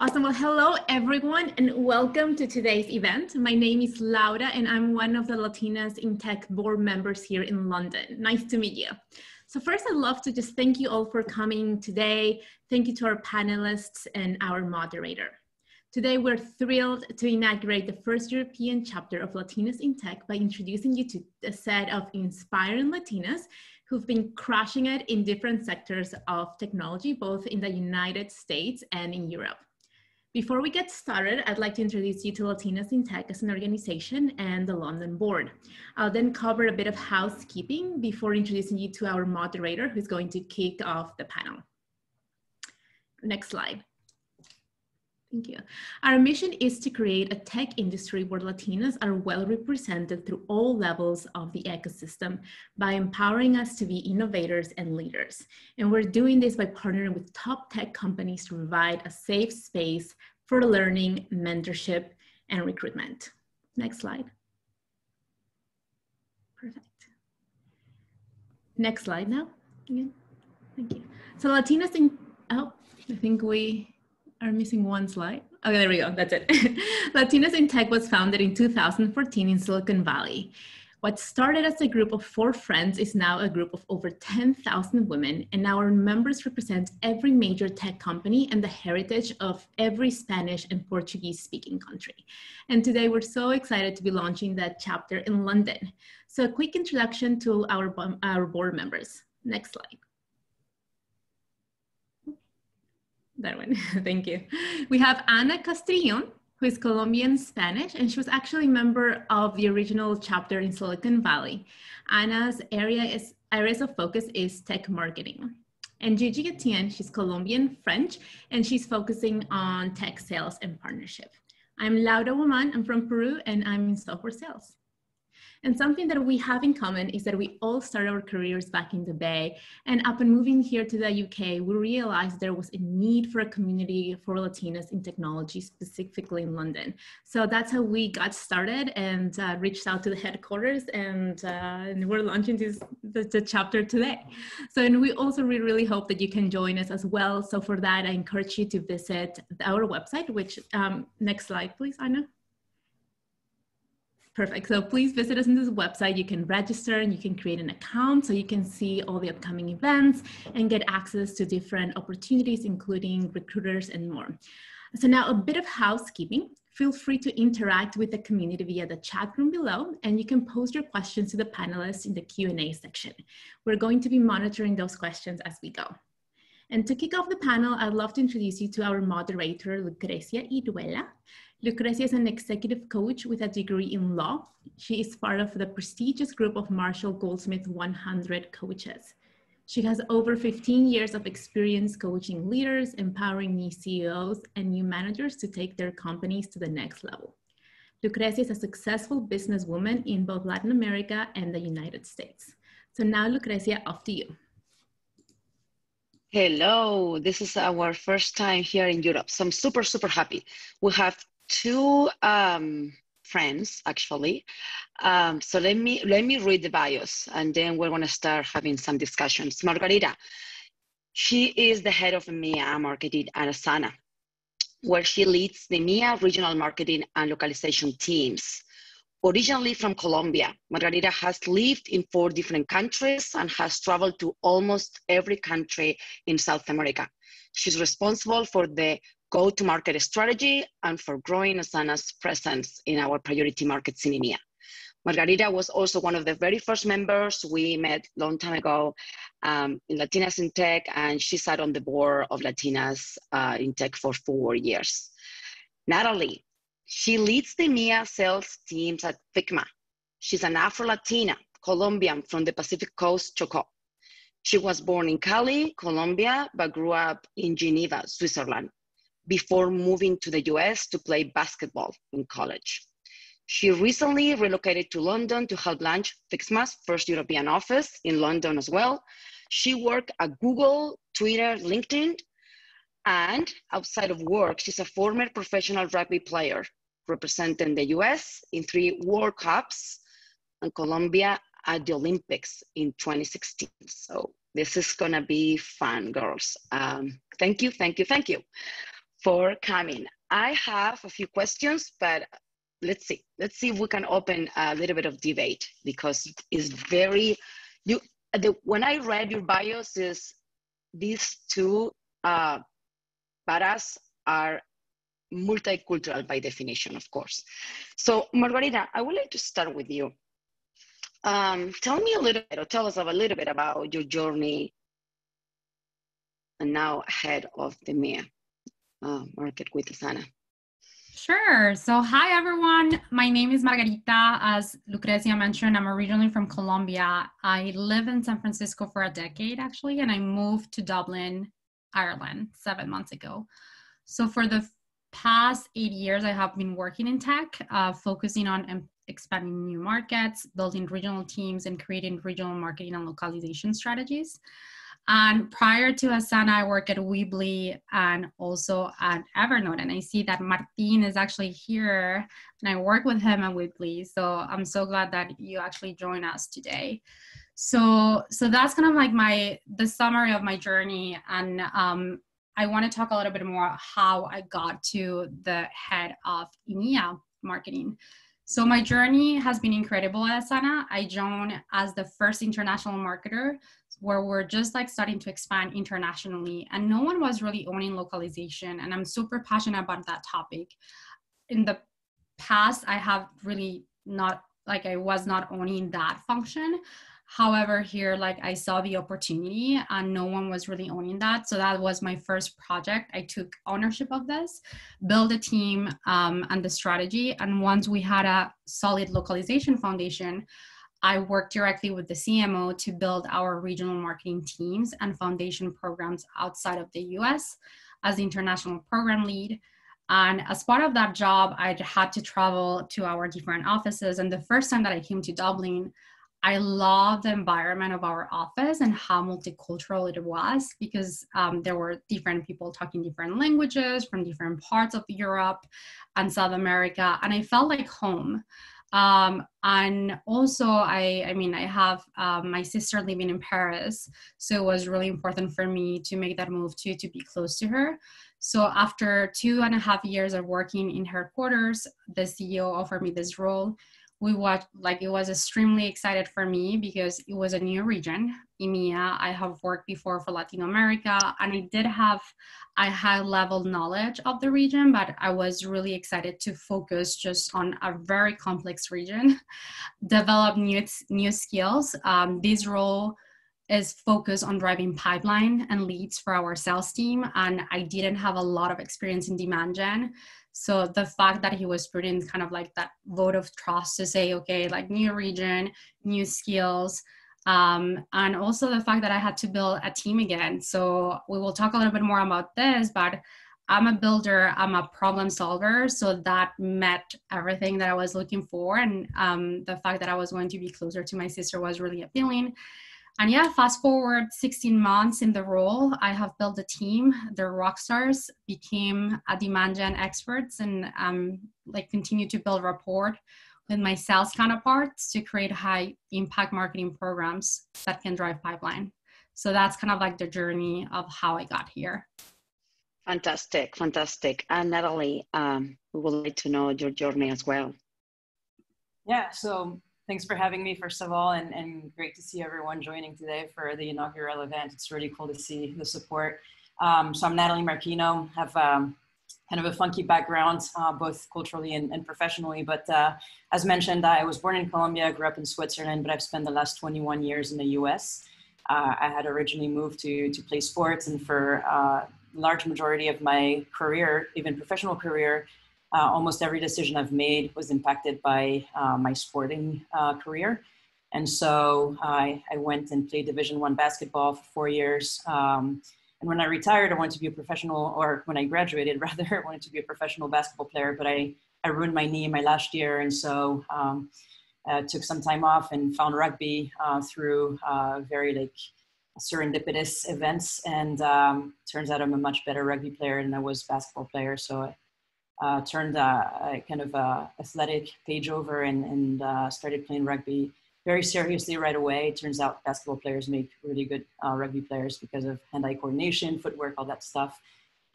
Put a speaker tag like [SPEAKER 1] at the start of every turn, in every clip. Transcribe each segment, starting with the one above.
[SPEAKER 1] Awesome. Well, hello, everyone, and welcome to today's event. My name is Laura, and I'm one of the Latinas in Tech board members here in London. Nice to meet you. So first, I'd love to just thank you all for coming today. Thank you to our panelists and our moderator. Today, we're thrilled to inaugurate the first European chapter of Latinas in Tech by introducing you to a set of inspiring Latinas who've been crushing it in different sectors of technology, both in the United States and in Europe. Before we get started, I'd like to introduce you to Latinas in Tech as an organization and the London board. I'll then cover a bit of housekeeping before introducing you to our moderator, who's going to kick off the panel. Next slide. Thank you. Our mission is to create a tech industry where Latinas are well represented through all levels of the ecosystem by empowering us to be innovators and leaders. And we're doing this by partnering with top tech companies to provide a safe space for learning, mentorship, and recruitment. Next slide. Perfect. Next slide now. Again. Thank you. So Latinas in, oh, I think we are missing one slide. Okay, there we go, that's it. Latinas in Tech was founded in 2014 in Silicon Valley. What started as a group of 4 friends is now a group of over 10,000 women, and our members represent every major tech company and the heritage of every Spanish and Portuguese speaking country. And today we're so excited to be launching that chapter in London. So a quick introduction to our board members. Next slide. That one, thank you. We have Ana Castrillon, who is Colombian Spanish, and she was actually a member of the original chapter in Silicon Valley. Ana's areas of focus is tech marketing. And Gigi Etienne, she's Colombian French, and she's focusing on tech sales and partnership. I'm Laura Woman, I'm from Peru, and I'm in software sales. And something that we have in common is that we all started our careers back in the Bay, and upon moving here to the UK, we realized there was a need for a community for Latinas in technology, specifically in London. So that's how we got started and reached out to the headquarters, and we're launching the chapter today. So, and we also really hope that you can join us as well. So for that, I encourage you to visit our website, which, next slide, please, Anna. Perfect. So please visit us on this website. You can register and you can create an account so you can see all the upcoming events and get access to different opportunities, including recruiters and more. So now a bit of housekeeping. Feel free to interact with the community via the chat room below, and you can post your questions to the panelists in the Q&A section. We're going to be monitoring those questions as we go. And to kick off the panel, I'd love to introduce you to our moderator, Lucrecia Iruela. Lucrecia is an executive coach with a degree in law. She is part of the prestigious group of Marshall Goldsmith 100 coaches. She has over 15 years of experience coaching leaders, empowering new CEOs and new managers to take their companies to the next level. Lucrecia is a successful businesswoman in both Latin America and the United States. So now, Lucrecia, off to you.
[SPEAKER 2] Hello, this is our first time here in Europe, so I'm super happy. We have 2 friends actually. So let me read the bios, and then we're going to start having some discussions. Margarita, she is the head of EMEA Marketing at Asana, where she leads the EMEA regional marketing and localization teams. Originally from Colombia, Margarita has lived in 4 different countries and has traveled to almost every country in South America. She's responsible for the go-to-market strategy and for growing Asana's presence in our priority markets in EMEA. Margarita was also one of the very first members we met a long time ago in Latinas in Tech, and she sat on the board of Latinas in Tech for 4 years. Natalie, she leads the EMEA Sales teams at Figma. She's an Afro-Latina, Colombian from the Pacific Coast, Chocó. She was born in Cali, Colombia, but grew up in Geneva, Switzerland, before moving to the US to play basketball in college. She recently relocated to London to help launch Figma's first European office in London as well. She worked at Google, Twitter, LinkedIn, and outside of work, she's a former professional rugby player, representing the US in 3 World Cups and Colombia at the Olympics in 2016. So this is gonna be fun, girls. Thank you. for coming. I have a few questions, but let's see if we can open a little bit of debate, because it's very, when I read your bios, is these two paras are multicultural by definition, of course. So Margarita, I would like to start with you. Tell me a little bit, or tell us a little bit about your journey and now head of the EMEA market with Asana.
[SPEAKER 3] Sure. So hi, everyone. My name is Margarita. As Lucrecia mentioned, I'm originally from Colombia. I lived in San Francisco for a decade, actually, and I moved to Dublin, Ireland, 7 months ago. So for the past 8 years, I have been working in tech, focusing on expanding new markets, building regional teams, and creating regional marketing and localization strategies. And prior to Asana, I work at Weebly and also at Evernote. And I see that Martin is actually here, and I work with him at Weebly. So I'm so glad that you actually joined us today. So that's kind of like the summary of my journey. And I want to talk a little bit more how I got to the head of EMEA marketing. So my journey has been incredible at Asana. I joined as the first international marketer, where we're just like starting to expand internationally, and no one was really owning localization. And I'm super passionate about that topic. In the past, I have really not, like, I was not owning that function. However, here, like, I saw the opportunity and no one was really owning that. So that was my first project. I took ownership of this, build a team and the strategy. And once we had a solid localization foundation, I worked directly with the CMO to build our regional marketing teams and foundation programs outside of the US as the international program lead. And as part of that job, I had to travel to our different offices. And the first time that I came to Dublin, I loved the environment of our office and how multicultural it was, because there were different people talking different languages from different parts of Europe and South America. And I felt like home. And also, I have my sister living in Paris. So it was really important for me to make that move to be close to her. So after 2.5 years of working in her quarters, the CEO offered me this role. It was extremely excited for me because it was a new region, EMEA. I have worked before for Latin America, and I did have a high level knowledge of the region, but I was really excited to focus just on a very complex region, develop new skills. This role is focused on driving pipeline and leads for our sales team, and I didn't have a lot of experience in demand gen. So the fact that he was putting kind of like that vote of trust to say, okay, like new region, new skills, and also the fact that I had to build a team again. So we will talk a little bit more about this, but I'm a builder, I'm a problem solver. So that met everything that I was looking for. And the fact that I was going to be closer to my sister was really appealing. And yeah, fast forward 16 months in the role, I have built a team. They're rock stars, became a demand gen experts, and continue to build rapport with my sales counterparts to create high impact marketing programs that can drive pipeline. So that's kind of like the journey of how I got here.
[SPEAKER 2] Fantastic, fantastic. And Natalie, we would like to know your journey as well.
[SPEAKER 4] Yeah, so thanks for having me, first of all, and great to see everyone joining today for the inaugural event. It's really cool to see the support. So I'm Natalie Marquino, have kind of a funky background, both culturally and professionally. But as mentioned, I was born in Colombia, grew up in Switzerland, but I've spent the last 21 years in the US. I had originally moved to play sports, and for a large majority of my career, even professional career, almost every decision I've made was impacted by my sporting career. And so I went and played Division I basketball for 4 years. And when I retired, I wanted to be a professional, or when I graduated, rather, I wanted to be a professional basketball player, but I ruined my knee my last year. And so took some time off and found rugby through very serendipitous events. And turns out I'm a much better rugby player than I was basketball player. So turned a kind of athletic page over and started playing rugby very seriously right away. It turns out basketball players make really good rugby players because of hand-eye coordination, footwork, all that stuff.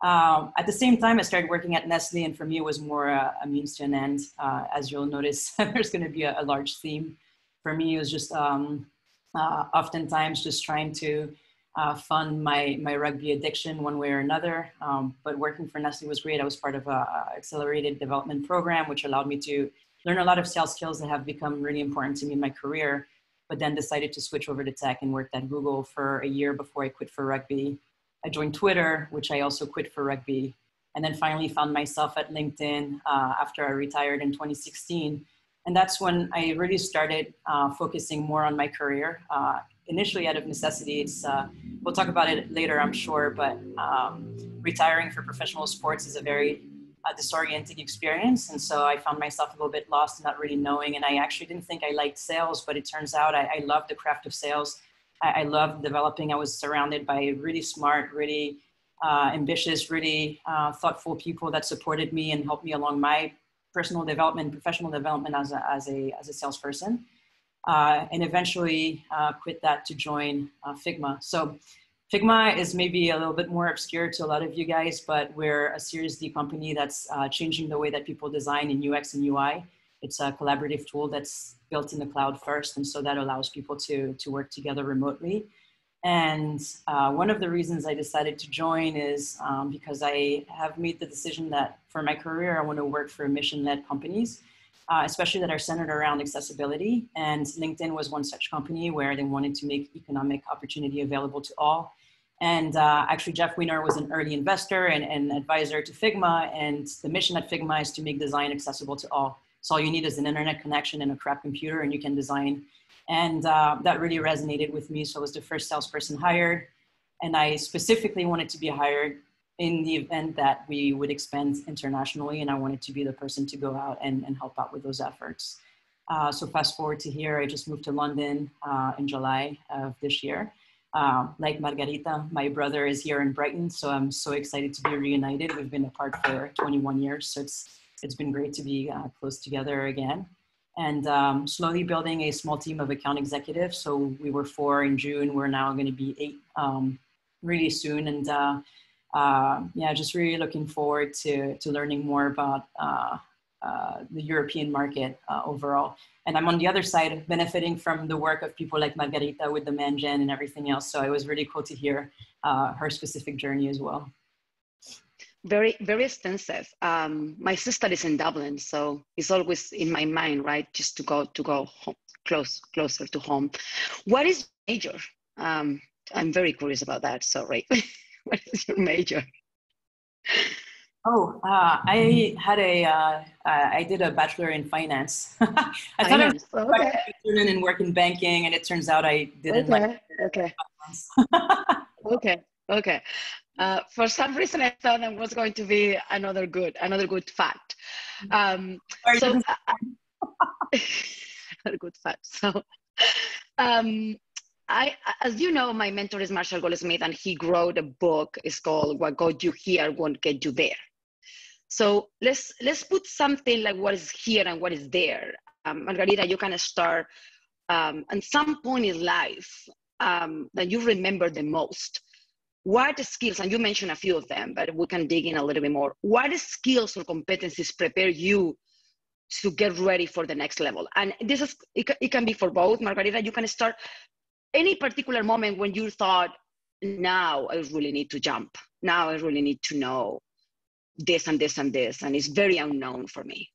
[SPEAKER 4] At the same time, I started working at Nestle, and for me, it was more a means to an end. As you'll notice, there's going to be a large theme. For me, it was just oftentimes just trying to fund my rugby addiction one way or another. But working for Nestle was great. I was part of an accelerated development program, which allowed me to learn a lot of sales skills that have become really important to me in my career, but then decided to switch over to tech and worked at Google for a year before I quit for rugby. I joined Twitter, which I also quit for rugby, and then finally found myself at LinkedIn after I retired in 2016. And that's when I really started focusing more on my career. Initially out of necessity, we'll talk about it later, I'm sure, but retiring for professional sports is a very disorienting experience. And so I found myself a little bit lost, not really knowing. And I actually didn't think I liked sales, but it turns out I love the craft of sales. I loved developing. I was surrounded by really smart, really ambitious, really thoughtful people that supported me and helped me along my personal development, professional development as a salesperson. And eventually quit that to join Figma. So Figma is maybe a little bit more obscure to a lot of you guys, but we're a Series D company that's changing the way that people design in UX and UI. It's a collaborative tool that's built in the cloud first. And so that allows people to work together remotely. And one of the reasons I decided to join is because I have made the decision that for my career, I want to work for mission-led companies, especially that are centered around accessibility. And LinkedIn was one such company where they wanted to make economic opportunity available to all. And actually, Jeff Weiner was an early investor and advisor to Figma. And the mission at Figma is to make design accessible to all. So all you need is an internet connection and a crap computer and you can design. And that really resonated with me. So I was the first salesperson hired. And I specifically wanted to be hired in the event that we would expand internationally. And I wanted to be the person to go out and help out with those efforts. So fast forward to here, I just moved to London in July of this year. Like Margarita, my brother is here in Brighton. So I'm so excited to be reunited. We've been apart for 21 years. So it's been great to be close together again. And slowly building a small team of account executives. So we were 4 in June. We're now going to be 8 really soon. And yeah, just really looking forward to learning more about the European market overall. And I'm on the other side benefiting from the work of people like Margarita with the ManGen and everything else. So it was really cool to hear her specific journey as well.
[SPEAKER 2] Very, very extensive. My sister is in Dublin, so it's always in my mind, right? Just to go home, closer to home. What is your major? I'm very curious about that. Sorry. What is your major?
[SPEAKER 4] Oh, I had I did a bachelor in finance. I thought I was a student and work in banking, and it turns out I didn't like it. Okay. For some reason, I thought that was going to be another good fact. Another good fact. So, as you know, my mentor is Marshall Goldsmith, and he wrote a book. It's called "What Got You Here Won't Get You There." So let's put something like what is here and what is there. Margarita, you can start at some point in life that you remember the most. What skills, and you mentioned a few of them, but we can dig in a little bit more. What skills or competencies prepare you to get ready for the next level? And this is, it can be for both. Margarita, you can start any particular moment when you thought, now I really need to jump. Now I really need to know this and this and this, and it's very unknown for me.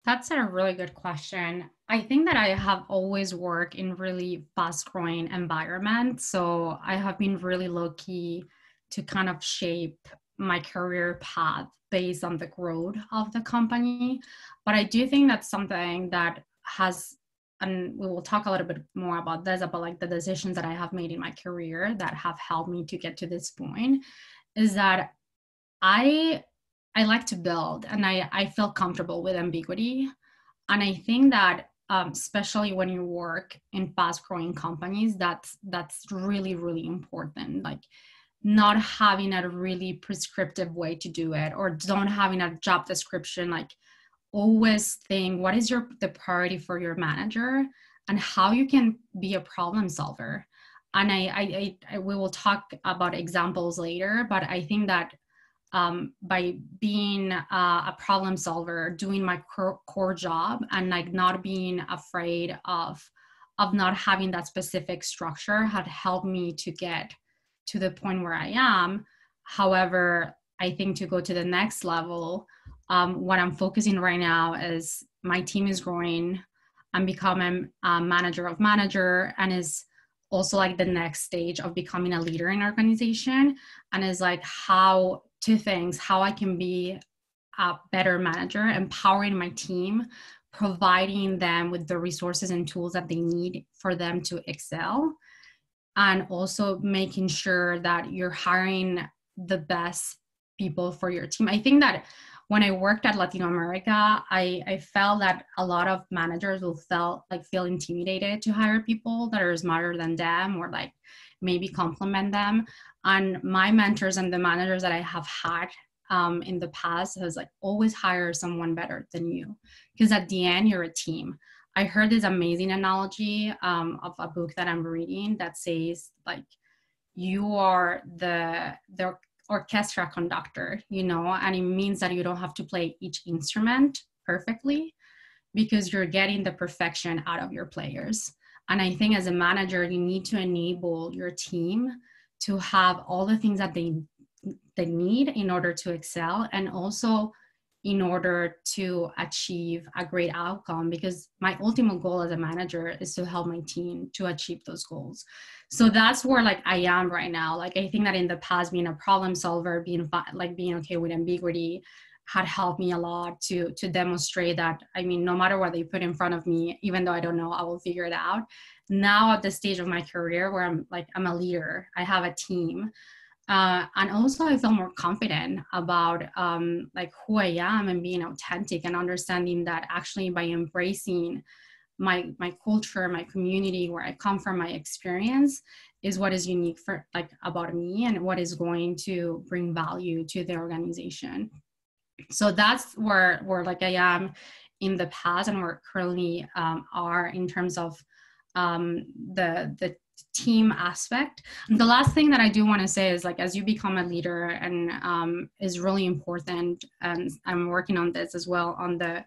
[SPEAKER 3] That's a really good question. I think that I have always worked in really fast-growing environments. So I have been really lucky to kind of shape my career path based on the growth of the company. But I do think that's something that has, and we will talk a little bit more about this, about like the decisions that I have made in my career that have helped me to get to this point, is that I like to build, and I feel comfortable with ambiguity. And I think that especially when you work in fast-growing companies, that's really, really important. Like not having a really prescriptive way to do it, or don't having a job description. Like always think, what is the priority for your manager and how you can be a problem solver. And we will talk about examples later, but I think that by being a problem solver, doing my core job, and like not being afraid of not having that specific structure had helped me to get to the point where I am. However, I think to go to the next level, what I'm focusing right now is my team is growing. I'm becoming a manager of manager, and is also like the next stage of becoming a leader in organization, and is like two things: how I can be a better manager, empowering my team, providing them with the resources and tools that they need for them to excel, and also making sure that you're hiring the best people for your team. I think that when I worked at Latin America, I felt that a lot of managers will feel intimidated to hire people that are smarter than them, or like maybe compliment them. And my mentors and the managers that I have had in the past has like always hire someone better than you, because at the end you're a team. I heard this amazing analogy of a book that I'm reading that says like you are the orchestra conductor, and it means that you don't have to play each instrument perfectly, because you're getting the perfection out of your players. And I think as a manager, you need to enable your team to have all the things that they need in order to excel, and also in order to achieve a great outcome, because my ultimate goal as a manager is to help my team to achieve those goals. So that's where like I am right now. Like I think that in the past, being a problem solver, being okay with ambiguity had helped me a lot to demonstrate that, no matter what they put in front of me, even though I don't know, I will figure it out. Now at the stage of my career where I'm a leader, I have a team. And also I feel more confident about who I am and being authentic, and understanding that actually by embracing my culture, my community, where I come from, my experience is what is unique about me, and what is going to bring value to the organization. So that's where I am in the past, and where currently are in terms of the team aspect. And the last thing that I do want to say is as you become a leader, and is really important, and I'm working on this as well, on the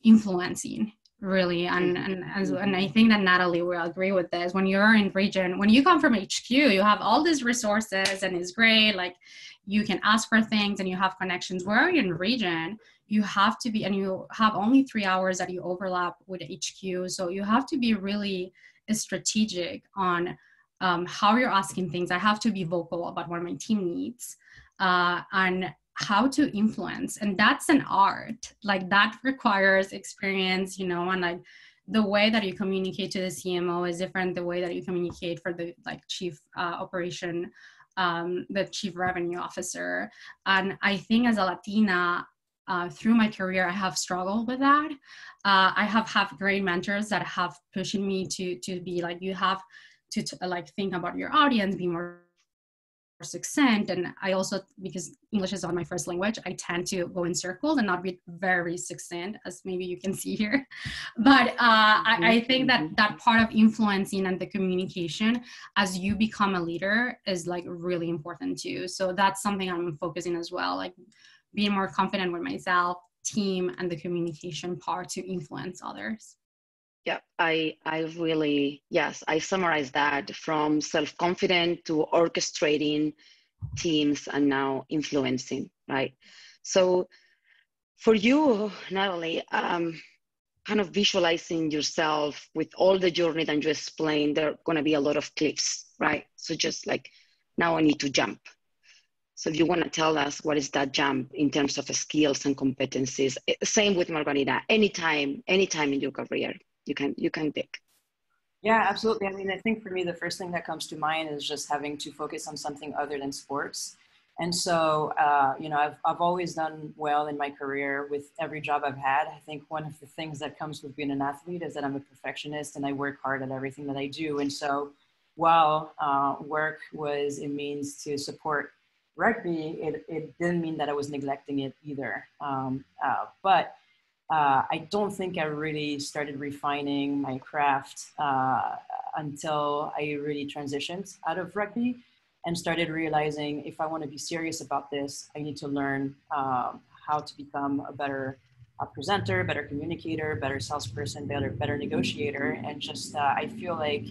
[SPEAKER 3] influencing really. And I think that Natalie will agree with this. When you're in region, when you come from HQ, you have all these resources and it's great. You can ask for things and you have connections. Where you're in region, you have to be, and you have only 3 hours that you overlap with HQ. So you have to be really strategic on how you're asking things. I have to be vocal about what my team needs, and how to influence. And that's an art. That requires experience, and the way that you communicate to the CMO is different. The way that you communicate for the chief operation, the chief revenue officer. And I think as a Latina, through my career, I have struggled with that. I have great mentors that have pushed me to be you have to think about your audience, be more succinct. And I also, because English is not my first language, I tend to go in circles and not be very succinct, as maybe you can see here. But I think that part of influencing and the communication as you become a leader is really important too. So that's something I'm focusing as well, being more confident with myself, team, and the communication part to influence others.
[SPEAKER 2] Yeah, I really, yes, I summarize that from self-confident to orchestrating teams and now influencing, right? So for you, Natalie, kind of visualizing yourself with all the journey that you explained, there are going to be a lot of cliffs, right? So just now I need to jump. So if you want to tell us what is that jump in terms of skills and competencies, same with Margarita, anytime in your career, you can pick.
[SPEAKER 4] Yeah, absolutely. I think for me, the first thing that comes to mind is just having to focus on something other than sports. And so, I've always done well in my career with every job I've had. I think one of the things that comes with being an athlete is that I'm a perfectionist and I work hard at everything that I do. And so while work was a means to support rugby, it didn't mean that I was neglecting it either. But I don't think I really started refining my craft until I really transitioned out of rugby and started realizing if I want to be serious about this, I need to learn how to become a better presenter, better communicator, better salesperson, better negotiator. And just, I feel like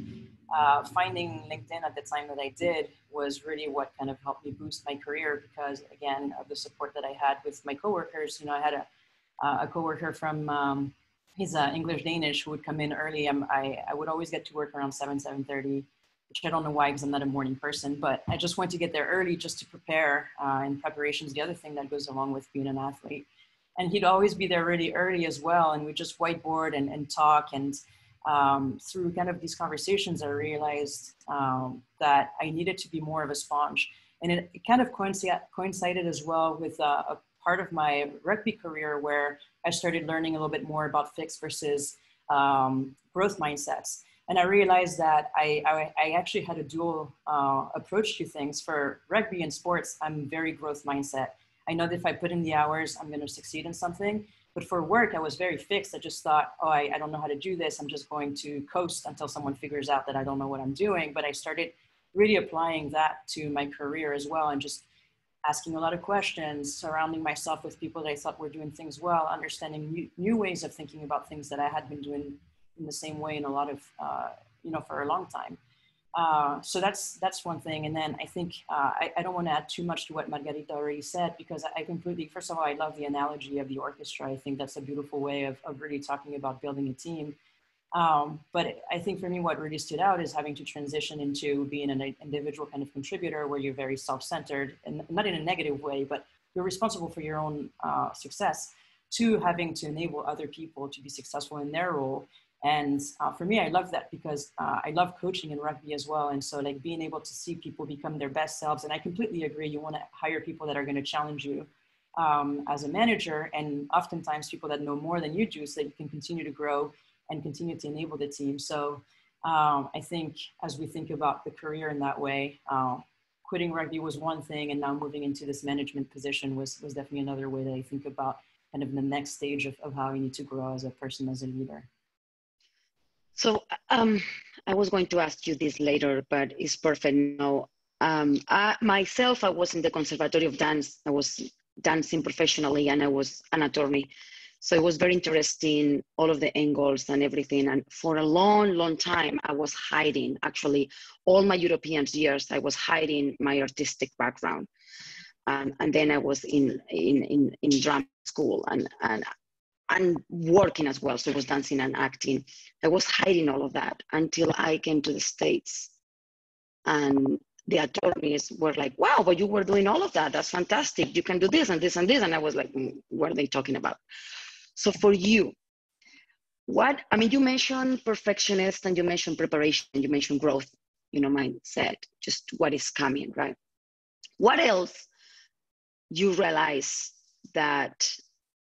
[SPEAKER 4] finding LinkedIn at the time that I did was really what kind of helped me boost my career because, again, of the support that I had with my coworkers. You know, I had a coworker from, he's English Danish, who would come in early. I would always get to work around 7:30, which I don't know why, because I'm not a morning person, but I just want to get there early just to prepare. And preparation is the other thing that goes along with being an athlete. And he'd always be there really early as well. And we just whiteboard and talk. And through kind of these conversations, I realized that I needed to be more of a sponge. And it kind of coincided as well with a part of my rugby career where I started learning a little bit more about fixed versus growth mindsets. And I realized that I actually had a dual approach to things. For rugby and sports, I'm very growth mindset. I know that if I put in the hours, I'm going to succeed in something. But for work, I was very fixed. I just thought, oh, I don't know how to do this. I'm just going to coast until someone figures out that I don't know what I'm doing. But I started really applying that to my career as well, and just asking a lot of questions, surrounding myself with people that I thought were doing things well, understanding new ways of thinking about things that I had been doing in the same way in a lot of, for a long time. So that's one thing. And then I think I don't want to add too much to what Margarita already said, because I completely, first of all, I love the analogy of the orchestra. I think that's a beautiful way of really talking about building a team. But I think for me, what really stood out is having to transition into being an individual kind of contributor where you're very self-centered, and not in a negative way, but you're responsible for your own success, to having to enable other people to be successful in their role. And for me, I love that because I love coaching in rugby as well. And so like being able to see people become their best selves. And I completely agree. You want to hire people that are going to challenge you as a manager, and oftentimes people that know more than you do, so that you can continue to grow and continue to enable the team. So I think as we think about the career in that way, quitting rugby was one thing, and now moving into this management position was definitely another way that I think about kind of the next stage of how you need to grow as a person, as a leader.
[SPEAKER 2] So I was going to ask you this later, but it's perfect now. I was in the Conservatory of Dance. I was dancing professionally, and I was an attorney. So it was very interesting, all of the angles and everything. And for a long, long time, I was hiding, actually, all my European years, I was hiding my artistic background. And then I was in drama school and working as well. So I was dancing and acting. I was hiding all of that until I came to the States. And the attorneys were like, wow, but you were doing all of that. That's fantastic. You can do this and this and this. And I was like, what are they talking about? So for you, you mentioned perfectionist, and you mentioned preparation, and you mentioned growth, mindset, just what is coming, right? What else you realize that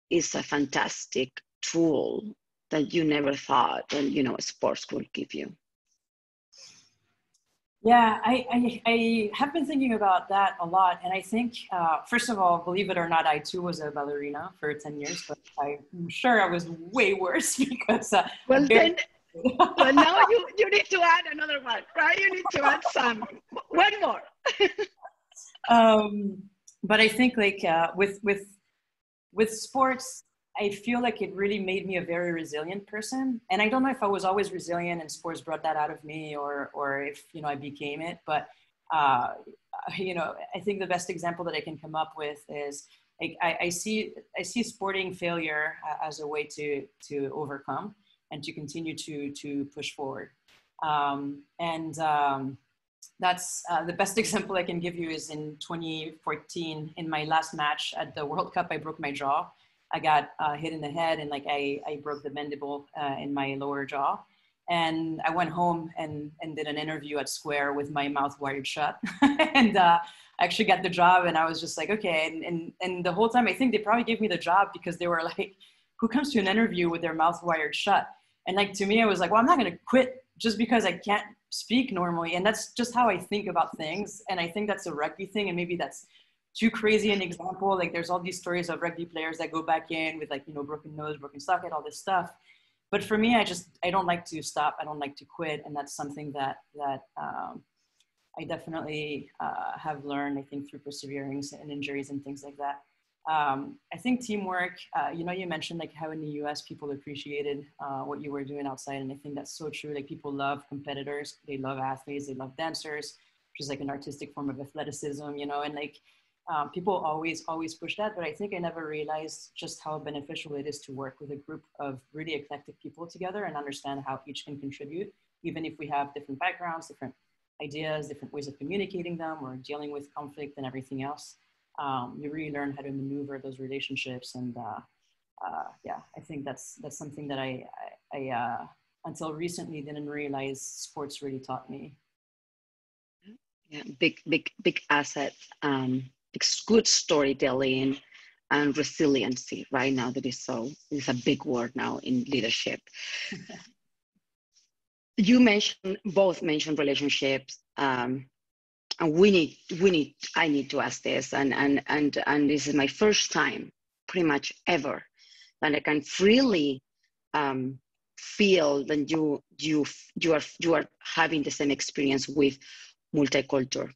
[SPEAKER 2] is a fantastic tool that you never thought, and sports could give you?
[SPEAKER 4] Yeah, I have been thinking about that a lot. And I think, first of all, believe it or not, I too was a ballerina for 10 years, but I'm sure I was way worse because...
[SPEAKER 2] well, now you need to add another one, right? You need to add one more.
[SPEAKER 4] But I think like with sports, I feel like it really made me a very resilient person. And I don't know if I was always resilient and sports brought that out of me, or if, I became it. But, I think the best example that I can come up with is like, I see sporting failure as a way to overcome and to continue to push forward. That's the best example I can give you is in 2014, in my last match at the World Cup, I broke my jaw. I got hit in the head, and like I broke the mandible in my lower jaw. And I went home and did an interview at Square with my mouth wired shut. And I actually got the job, and I was just like, okay. And the whole time, I think they probably gave me the job because they were like, who comes to an interview with their mouth wired shut? And like, to me, I was like, well, I'm not going to quit just because I can't speak normally. And that's just how I think about things. And I think that's a rugby thing. And maybe that's too crazy an example. Like there's all these stories of rugby players that go back in with like, you know, broken nose, broken socket, all this stuff. But for me, I don't like to stop. I don't like to quit. And that's something that I definitely have learned, I think, through perseverance and injuries and things like that. I think teamwork, you know, you mentioned like how in the US people appreciated what you were doing outside. And I think that's so true. Like people love competitors, they love athletes, they love dancers, which is like an artistic form of athleticism, you know, and like people always push that. But I think I never realized just how beneficial it is to work with a group of really eclectic people together and understand how each can contribute, even if we have different backgrounds, different ideas, different ways of communicating them or dealing with conflict and everything else. You really learn how to maneuver those relationships. And yeah, I think that's something that I until recently didn't realize sports really taught me.
[SPEAKER 2] Yeah, big asset. It's good storytelling and resiliency right now. That is it's a big word now in leadership. Both mentioned relationships, and I need to ask this, and this is my first time pretty much ever that I can freely feel that you are having the same experience with multicultural,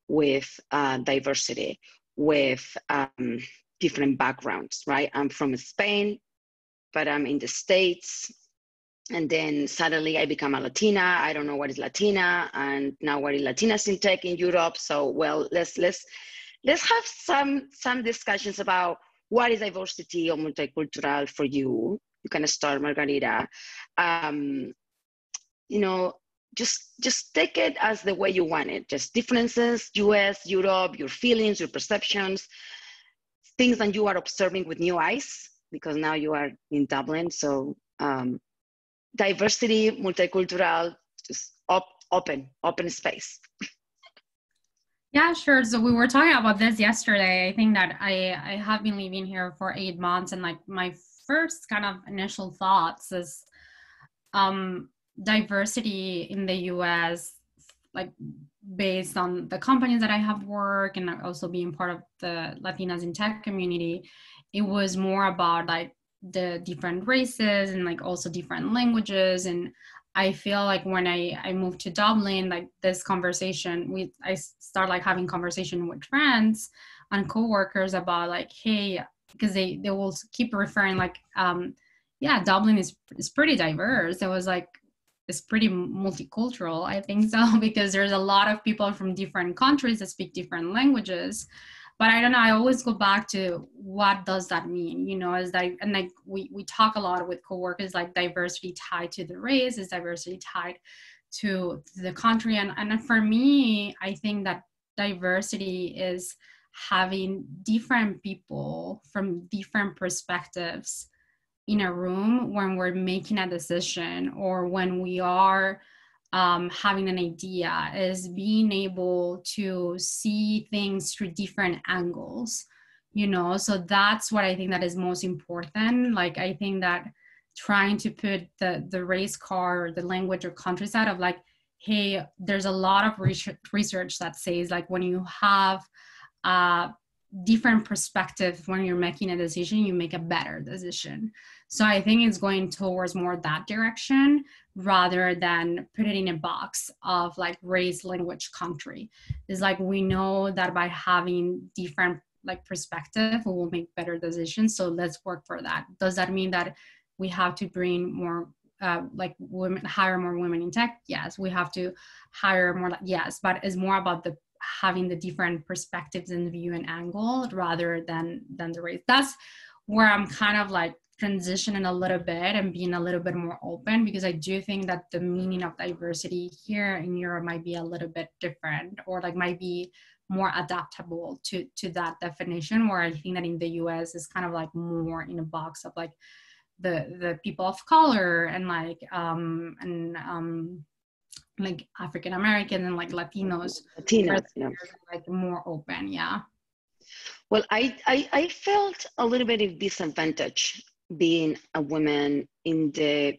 [SPEAKER 2] with diversity, with different backgrounds, right? I'm from Spain, but I'm in the States. And then suddenly I become a Latina. I don't know what is Latina, and now what is Latinas in tech in Europe. So, well, let's have some discussions about what is diversity or multicultural for you. You can start, Margarita. You know, just take it as the way you want it. Just differences, US, Europe, your feelings, your perceptions, things that you are observing with new eyes, because now you are in Dublin. So diversity, multicultural, just open space.
[SPEAKER 3] Yeah, sure. So we were talking about this yesterday. I think that I have been living here for 8 months, and like my first kind of initial thoughts is diversity in the US, like based on the companies that I have worked and also being part of the Latinas in tech community, it was more about like the different races and like also different languages. And I feel like when I moved to Dublin, like this conversation, I start like having conversation with friends and coworkers about like, hey, because they will keep referring like, yeah, Dublin is pretty diverse. It was like, it's pretty multicultural, I think so, because there's a lot of people from different countries that speak different languages. But I don't know, I always go back to what does that mean, you know, as like, and like we talk a lot with coworkers, like diversity tied to the race, is diversity tied to the country. And for me, I think that diversity is having different people from different perspectives in a room when we're making a decision or when we are having an idea, is being able to see things through different angles, you know. So that's what I think that is most important. Like I think that trying to put the race card or the language or country side of like, hey, there's a lot of research that says like when you have different perspective when you're making a decision, you make a better decision. So I think it's going towards more that direction rather than put it in a box of like race, language, country. It's like we know that by having different like perspective, we will make better decisions. So let's work for that. Does that mean that we have to bring more like women, hire more women in tech? Yes. We have to hire more, yes, but it's more about the having the different perspectives and view and angle rather than the race. That's where I'm kind of like transitioning a little bit and being a little bit more open, because I do think that the meaning of diversity here in Europe might be a little bit different, or like might be more adaptable to that definition, where I think that in the US is kind of like more in a box of like the people of color and like like African American and like Latinos
[SPEAKER 2] yeah.
[SPEAKER 3] Like more open. Yeah.
[SPEAKER 2] Well, I felt a little bit of disadvantage being a woman in the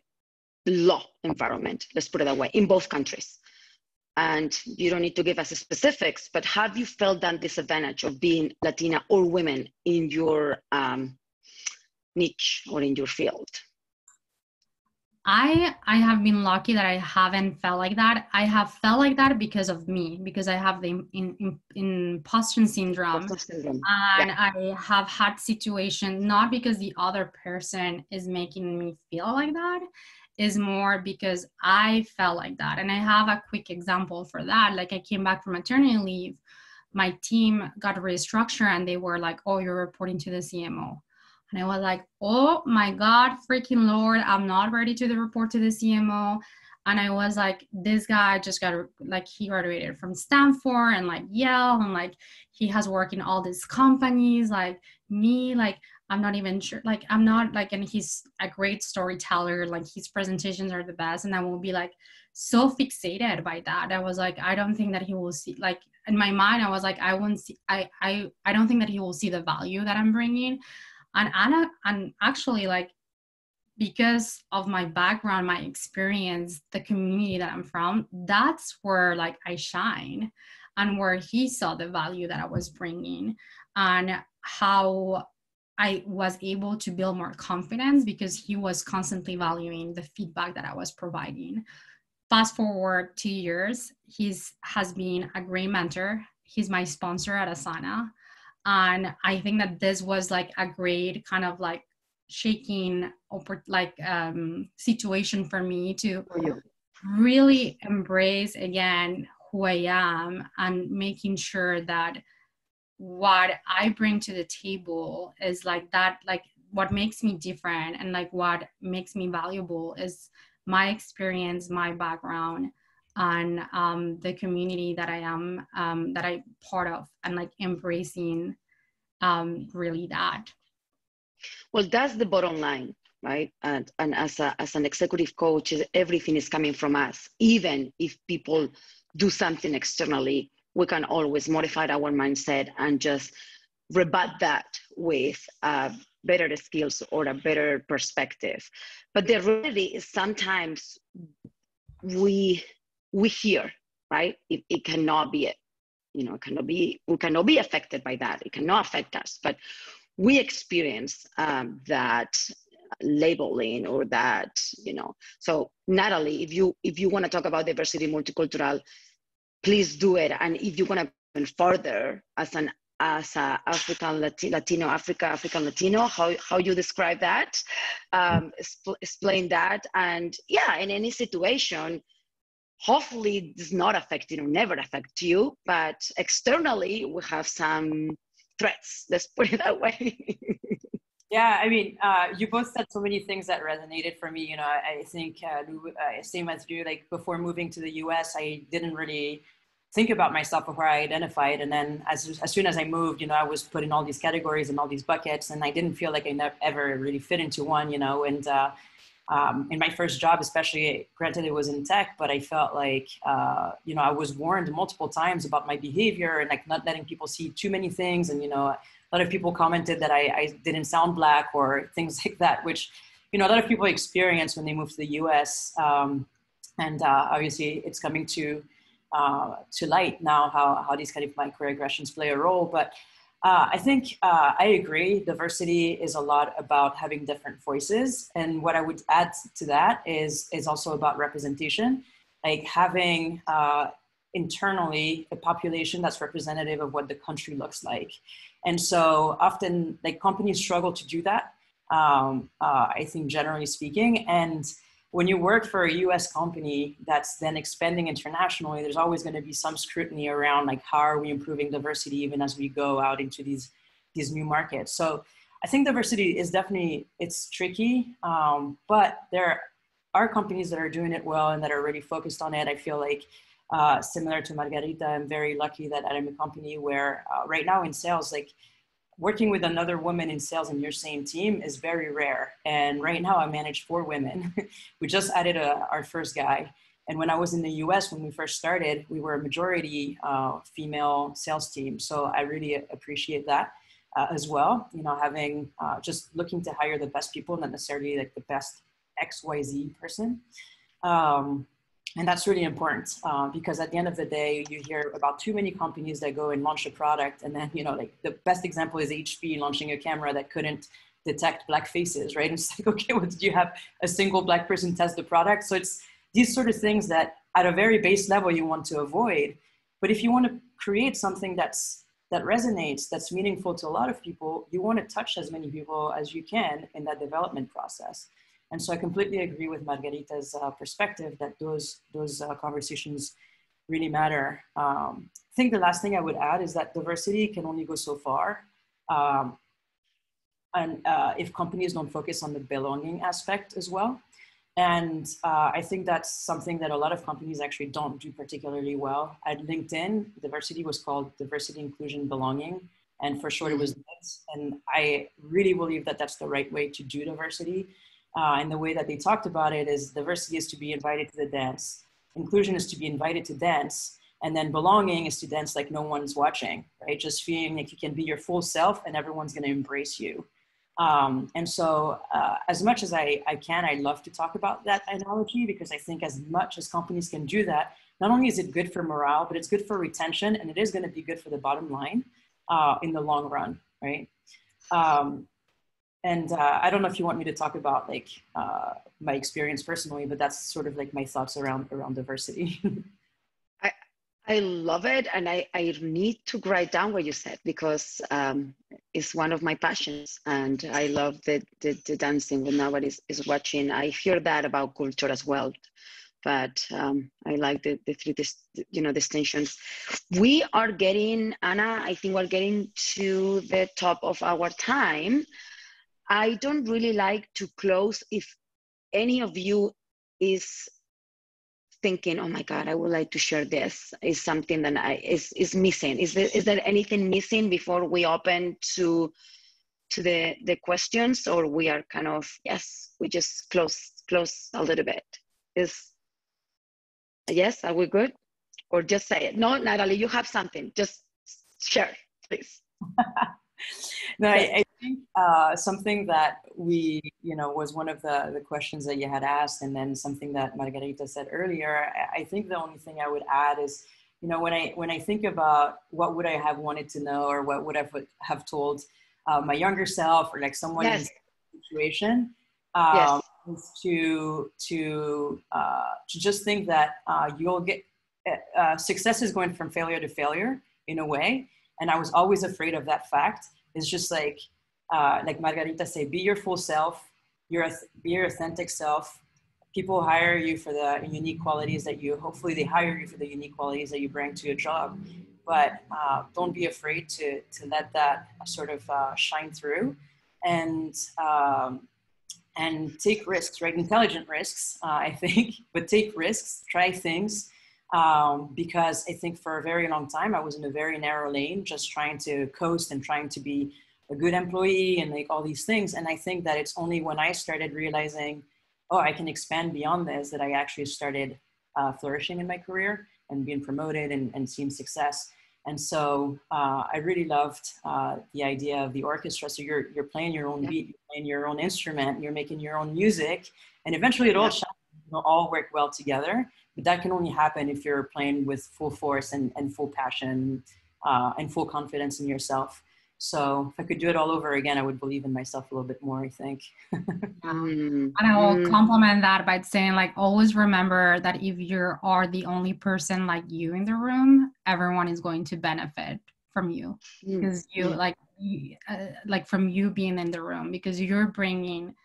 [SPEAKER 2] law environment, let's put it that way, in both countries. and you don't need to give us specifics, but have you felt that disadvantage of being Latina or women in your niche or in your field?
[SPEAKER 3] I have been lucky that I haven't felt like that. I have felt like that because of me, because I have the imposter syndrome. And yeah. I have had situations, not because the other person is making me feel like that, is more because I felt like that. And I have a quick example for that. Like, I came back from maternity leave, my team got restructured and they were like, oh, you're reporting to the CMO. And I was like, oh my God, freaking Lord, I'm not ready to report to the CMO. And I was like, this guy just got, like, he graduated from Stanford and like Yale, and like, he has worked in all these companies, like me, like, I'm not even sure, like, I'm not like, and he's a great storyteller, like his presentations are the best. And I will be like so fixated by that. I was like, I don't think that he will see, like, in my mind, I was like, I won't see, I don't think that he will see the value that I'm bringing. And actually, like, because of my background, my experience, the community that I'm from, that's where like I shine, and where he saw the value that I was bringing, and how I was able to build more confidence because he was constantly valuing the feedback that I was providing. Fast forward 2 years, has been a great mentor. He's my sponsor at Asana. And I think that this was like a great kind of like shaking situation for me to really embrace again who I am, and making sure that what I bring to the table is like that, like what makes me different and like what makes me valuable is my experience, my background, and the community that I am, that I'm part of, and like embracing really that.
[SPEAKER 2] Well, that's the bottom line, right? And as an executive coach, everything is coming from us. Even if people do something externally, we can always modify our mindset and just rebut that with better skills or a better perspective. But the reality is sometimes we hear, right? It cannot be it. You know, we cannot be affected by that. It cannot affect us, but we experience that labeling or that, you know. So Natalie, if you want to talk about diversity, multicultural, please do it. And if you want to go further as a African Latino, African Latino, how you describe that, explain that. And yeah, in any situation, hopefully it's not affecting or never affect you, but externally we have some threats, let's put it that way.
[SPEAKER 4] Yeah, I mean, you both said so many things that resonated for me. You know, I think same as you, like before moving to the US, I didn't really think about myself before I identified. And then as soon as I moved, you know, I was put in all these categories and all these buckets, and I didn't feel like I ever really fit into one, you know. And in my first job, especially, granted it was in tech, but I felt like, you know, I was warned multiple times about my behavior and like not letting people see too many things. And, you know, a lot of people commented that I didn't sound Black or things like that, which, you know, a lot of people experience when they move to the US. And obviously it's coming to light now how these kind of microaggressions play a role. But I think I agree. Diversity is a lot about having different voices. And what I would add to that is also about representation, like having internally a population that's representative of what the country looks like. And so often like companies struggle to do that, I think generally speaking. And when you work for a US company that's then expanding internationally, there's always going to be some scrutiny around like how are we improving diversity even as we go out into these new markets. So I think diversity is definitely, it's tricky, but there are companies that are doing it well and that are really focused on it. I feel like similar to Margarita, I'm very lucky that I'm a company where right now in sales, like working with another woman in sales in your same team is very rare. And right now I manage 4 women. We just added our first guy. And when I was in the US, when we first started, we were a majority female sales team. So I really appreciate that as well. You know, having just looking to hire the best people, not necessarily like the best XYZ person. And that's really important because at the end of the day, you hear about too many companies that go and launch a product. And then, like the best example is HP launching a camera that couldn't detect black faces, right? And it's like, okay, well, did you have a single black person test the product? So it's these sort of things that at a very base level you want to avoid. But if you want to create something that resonates, that's meaningful to a lot of people, you want to touch as many people as you can in that development process. And so I completely agree with Margarita's perspective that those conversations really matter. I think the last thing I would add is that diversity can only go so far. And if companies don't focus on the belonging aspect as well. And I think that's something that a lot of companies actually don't do particularly well. At LinkedIn, diversity was called diversity, inclusion, belonging. And for short, it was this. And I really believe that that's the right way to do diversity. And the way that they talked about it is diversity is to be invited to the dance. Inclusion is to be invited to dance. And then belonging is to dance like no one's watching, right? Just feeling like you can be your full self and everyone's going to embrace you. And so as much as I can, I love to talk about that analogy because I think as much as companies can do that, not only is it good for morale, but it's good for retention and it is going to be good for the bottom line in the long run, right? And I don't know if you want me to talk about like my experience personally, but that's sort of like my thoughts around diversity.
[SPEAKER 2] I love it. And I need to write down what you said because it's one of my passions. And I love the dancing when nobody is watching. I hear that about culture as well. But I like the three distinctions. We are getting, Anna, I think we're getting to the top of our time. I don't really like to close if any of you is thinking, oh my God, I would like to share this, is something that is missing. Is there anything missing before we open to the questions, or we are kind of, yes, we just close a little bit? Yes, are we good? Or just say it? No, Natalie, you have something, just share, please.
[SPEAKER 4] No, I think something that was one of the questions that you had asked, and then something that Margarita said earlier. I think the only thing I would add is, when I think about what would I have wanted to know, or what would I have told my younger self, or like someone in this situation, is to just think that you'll get success is going from failure to failure in a way. And I was always afraid of that fact. It's just like Margarita said, be your full self, be your authentic self. People hire you for the unique qualities that hopefully they hire you for the unique qualities that you bring to a job. But don't be afraid to let that sort of shine through and take risks, right? Intelligent risks, I think, but take risks, try things. Because I think for a very long time, I was in a very narrow lane, just trying to coast and trying to be a good employee and like all these things. And I think that it's only when I started realizing, oh, I can expand beyond this, that I actually started flourishing in my career and being promoted and seeing success. And so I really loved the idea of the orchestra. So you're playing your own beat, you're playing your own instrument, you're making your own music, and eventually it all work well together. But that can only happen if you're playing with full force and full passion and full confidence in yourself. So if I could do it all over again, I would believe in myself a little bit more, I think.
[SPEAKER 3] And I will complement that by saying, like, always remember that if you are the only person like you in the room, everyone is going to benefit from you because from you being in the room, because you're bringing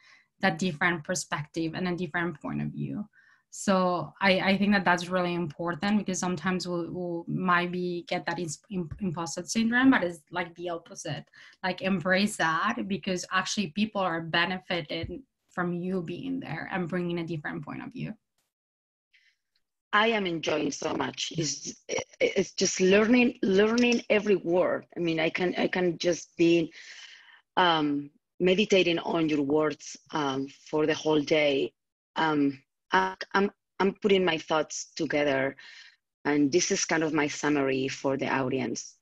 [SPEAKER 3] that different perspective and a different point of view. So I think that that's really important, because sometimes we might get that imposter syndrome, but it's like the opposite. Like, embrace that, because actually people are benefited from you being there and bringing a different point of view.
[SPEAKER 2] I am enjoying so much. It's just learning every word. I mean, I can just be meditating on your words for the whole day. I'm putting my thoughts together, and this is kind of my summary for the audience.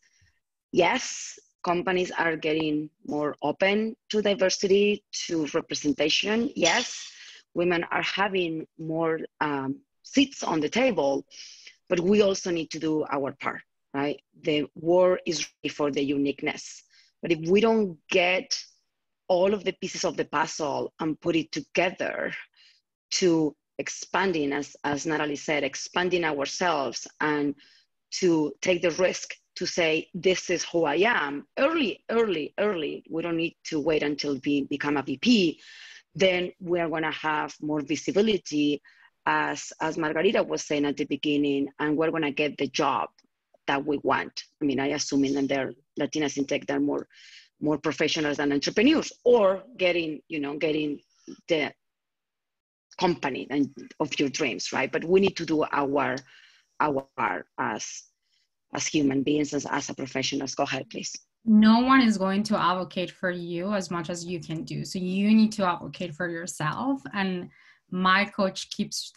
[SPEAKER 2] Yes, companies are getting more open to diversity, to representation. Yes, women are having more seats on the table, but we also need to do our part, right? The world is ready for the uniqueness. But if we don't get all of the pieces of the puzzle and put it together to expanding, as Natalie said, expanding ourselves and to take the risk to say, this is who I am, early. We don't need to wait until we become a VP. Then we're gonna have more visibility, as Margarita was saying at the beginning, and we're gonna get the job that we want. I mean, I assume that they're Latinas in tech, they're more professionals than entrepreneurs, or getting the company and of your dreams, right? But we need to do our part as human beings, as a professionals. Go ahead, please.
[SPEAKER 3] No one is going to advocate for you as much as you can do. So you need to advocate for yourself. And my coach keeps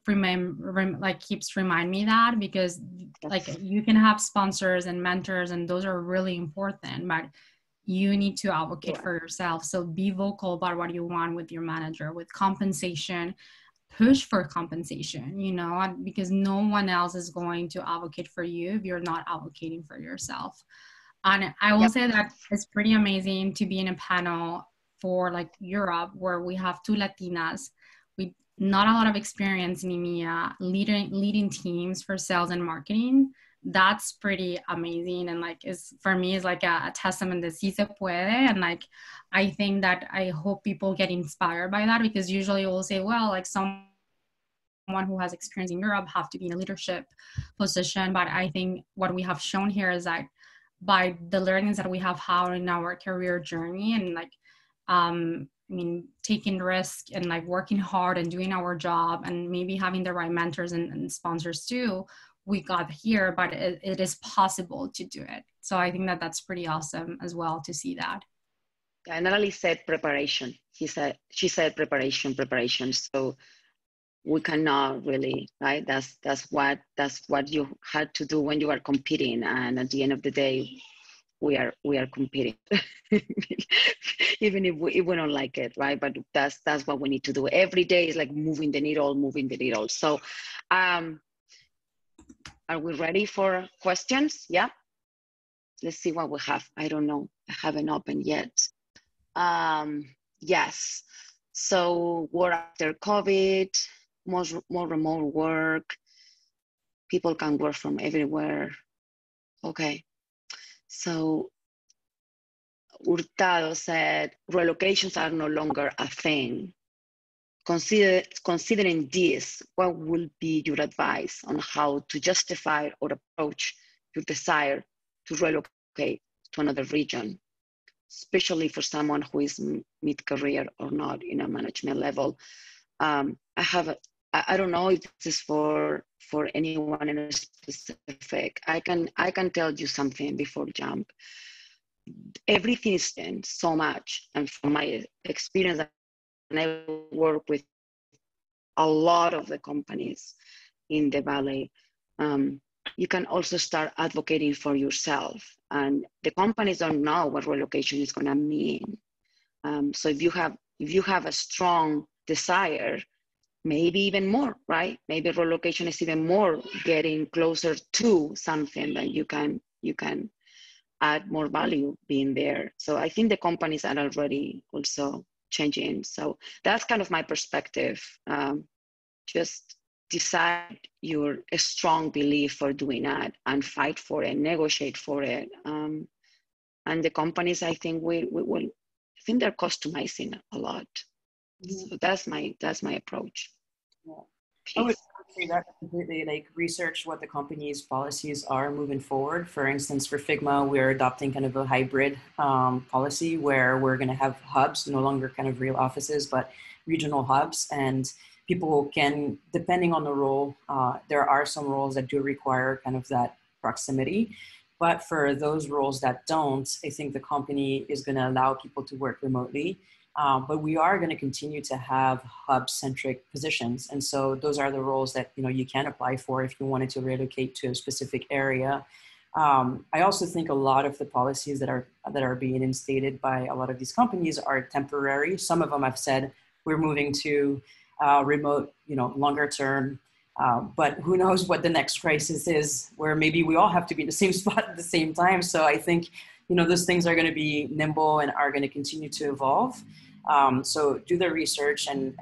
[SPEAKER 3] remind me that, because like you can have sponsors and mentors, and those are really important, but you need to advocate for yourself. So be vocal about what you want with your manager, with compensation. Push for compensation, because no one else is going to advocate for you if you're not advocating for yourself. And I will say that it's pretty amazing to be in a panel for like Europe, where we have 2 Latinas with not a lot of experience in EMEA, leading teams for sales and marketing. That's pretty amazing. And like, for me, is like a testament that sí se puede. And like, I think that I hope people get inspired by that, because usually we'll say, well, like someone who has experience in Europe have to be in a leadership position. But I think what we have shown here is that by the learnings that we have had in our career journey, and like, taking risk and like working hard and doing our job, and maybe having the right mentors and sponsors too, we got here, but it is possible to do it. So I think that that's pretty awesome as well to see that.
[SPEAKER 2] Yeah, Natalie said preparation. She said preparation. So we cannot really, right? That's what you had to do when you are competing. And at the end of the day, we are competing, even if we don't like it, right? But that's what we need to do every day, is like moving the needle. So, are we ready for questions? Yeah. Let's see what we have. I don't know. I haven't opened yet. Yes. So work after COVID, more remote work. People can work from everywhere. Okay. So Hurtado said, relocations are no longer a thing. Considering this, what will be your advice on how to justify or approach your desire to relocate to another region, especially for someone who is mid-career or not in a management level? I don't know if this is for anyone in a specific. I can tell you something before jump. Everything is so much, and from my experience, and I work with a lot of the companies in the Valley, you can also start advocating for yourself. And the companies don't know what relocation is going to mean. So if you have a strong desire, maybe even more, right? Maybe relocation is even more getting closer to something that you can add more value being there. So I think the companies are already also changing. So that's kind of my perspective. Just decide your strong belief for doing that and fight for it, negotiate for it. And the companies, I think I think they're customizing a lot. So that's my approach.
[SPEAKER 4] Yeah. I would say that completely, like, research what the company's policies are moving forward. For instance, for Figma, we're adopting kind of a hybrid policy where we're going to have hubs, no longer kind of real offices, but regional hubs. And people can, depending on the role, there are some roles that do require kind of that proximity. But for those roles that don't, I think the company is going to allow people to work remotely. But we are going to continue to have hub-centric positions. And so those are the roles that, you can apply for if you wanted to relocate to a specific area. I also think a lot of the policies that are being instated by a lot of these companies are temporary. Some of them have said, we're moving to remote, longer term. But who knows what the next crisis is, where maybe we all have to be in the same spot at the same time. So I think, those things are going to be nimble and are going to continue to evolve. So do the research, and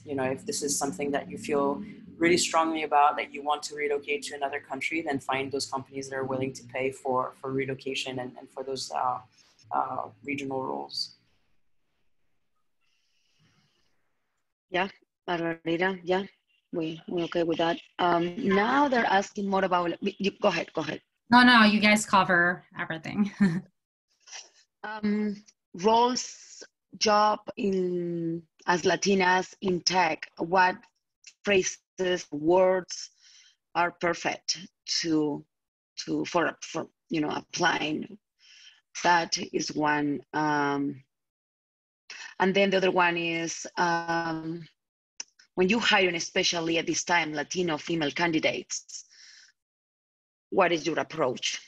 [SPEAKER 4] if this is something that you feel really strongly about, that you want to relocate to another country, then find those companies that are willing to pay for relocation and for those regional roles.
[SPEAKER 2] Yeah, Margarita, yeah, we're okay with that. Now they're asking more about, go ahead.
[SPEAKER 3] No, you guys cover everything.
[SPEAKER 2] Roles, job as Latinas in tech, what phrases, words are perfect for applying? That is one. And then the other one is, when you hire, and especially at this time, Latino female candidates, what is your approach?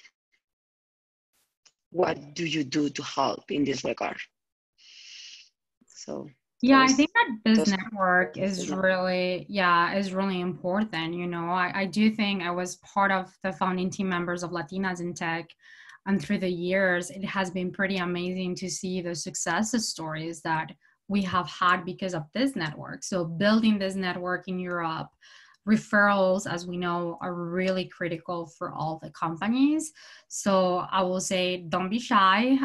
[SPEAKER 2] What do you do to help in this regard? So
[SPEAKER 3] yeah, I think that this network is really important. I do think I was part of the founding team members of Latinas in Tech. And through the years, it has been pretty amazing to see the success stories that we have had because of this network. So building this network in Europe, referrals, as we know, are really critical for all the companies. So I will say, don't be shy.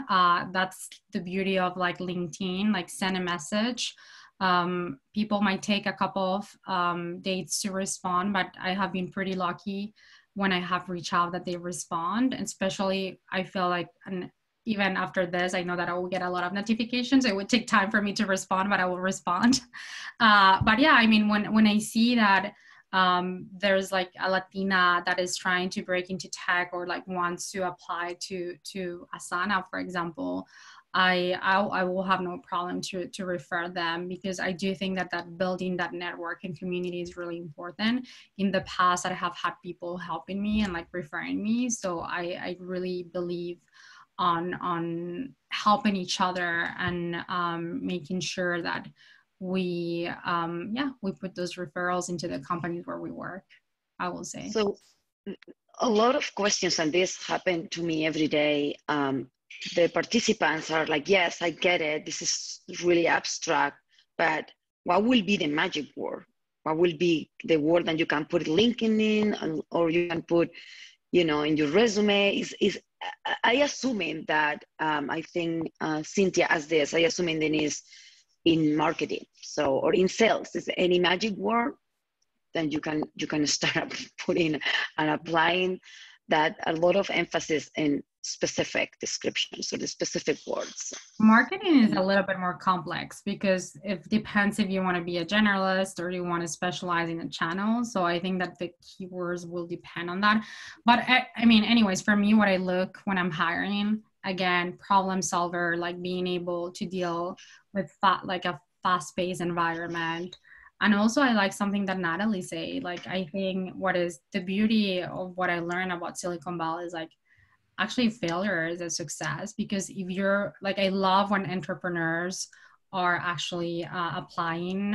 [SPEAKER 3] That's the beauty of LinkedIn, send a message. People might take a couple of days to respond, but I have been pretty lucky when I have reached out that they respond. And especially, I feel like, and even after this, I know that I will get a lot of notifications. It would take time for me to respond, but I will respond. But yeah, when I see that there's a Latina that is trying to break into tech or wants to apply to Asana, for example, I will have no problem to refer them, because I do think that building that network and community is really important. In the past, I have had people helping me and referring me. So I really believe on helping each other and making sure that we put those referrals into the companies where we work, I will say.
[SPEAKER 2] So a lot of questions, and this happen to me every day. The participants are like, yes, I get it. This is really abstract, but what will be the magic word? What will be the word that you can put LinkedIn or you can put, in your resume? I assuming that, I think Cynthia asked this, I assuming that is in marketing, or in sales. Is there any magic word? Then you can start putting and applying that, a lot of emphasis in specific descriptions or the specific words.
[SPEAKER 3] Marketing is a little bit more complex because it depends if you want to be a generalist or you want to specialize in a channel. So I think that the keywords will depend on that. But anyways, for me, what I look when I'm hiring, again, problem solver, being able to deal with a fast-paced environment. And also I like something that Natalie said, I think what is the beauty of what I learned about Silicon Valley is actually failure is a success, because if you're I love when entrepreneurs are actually applying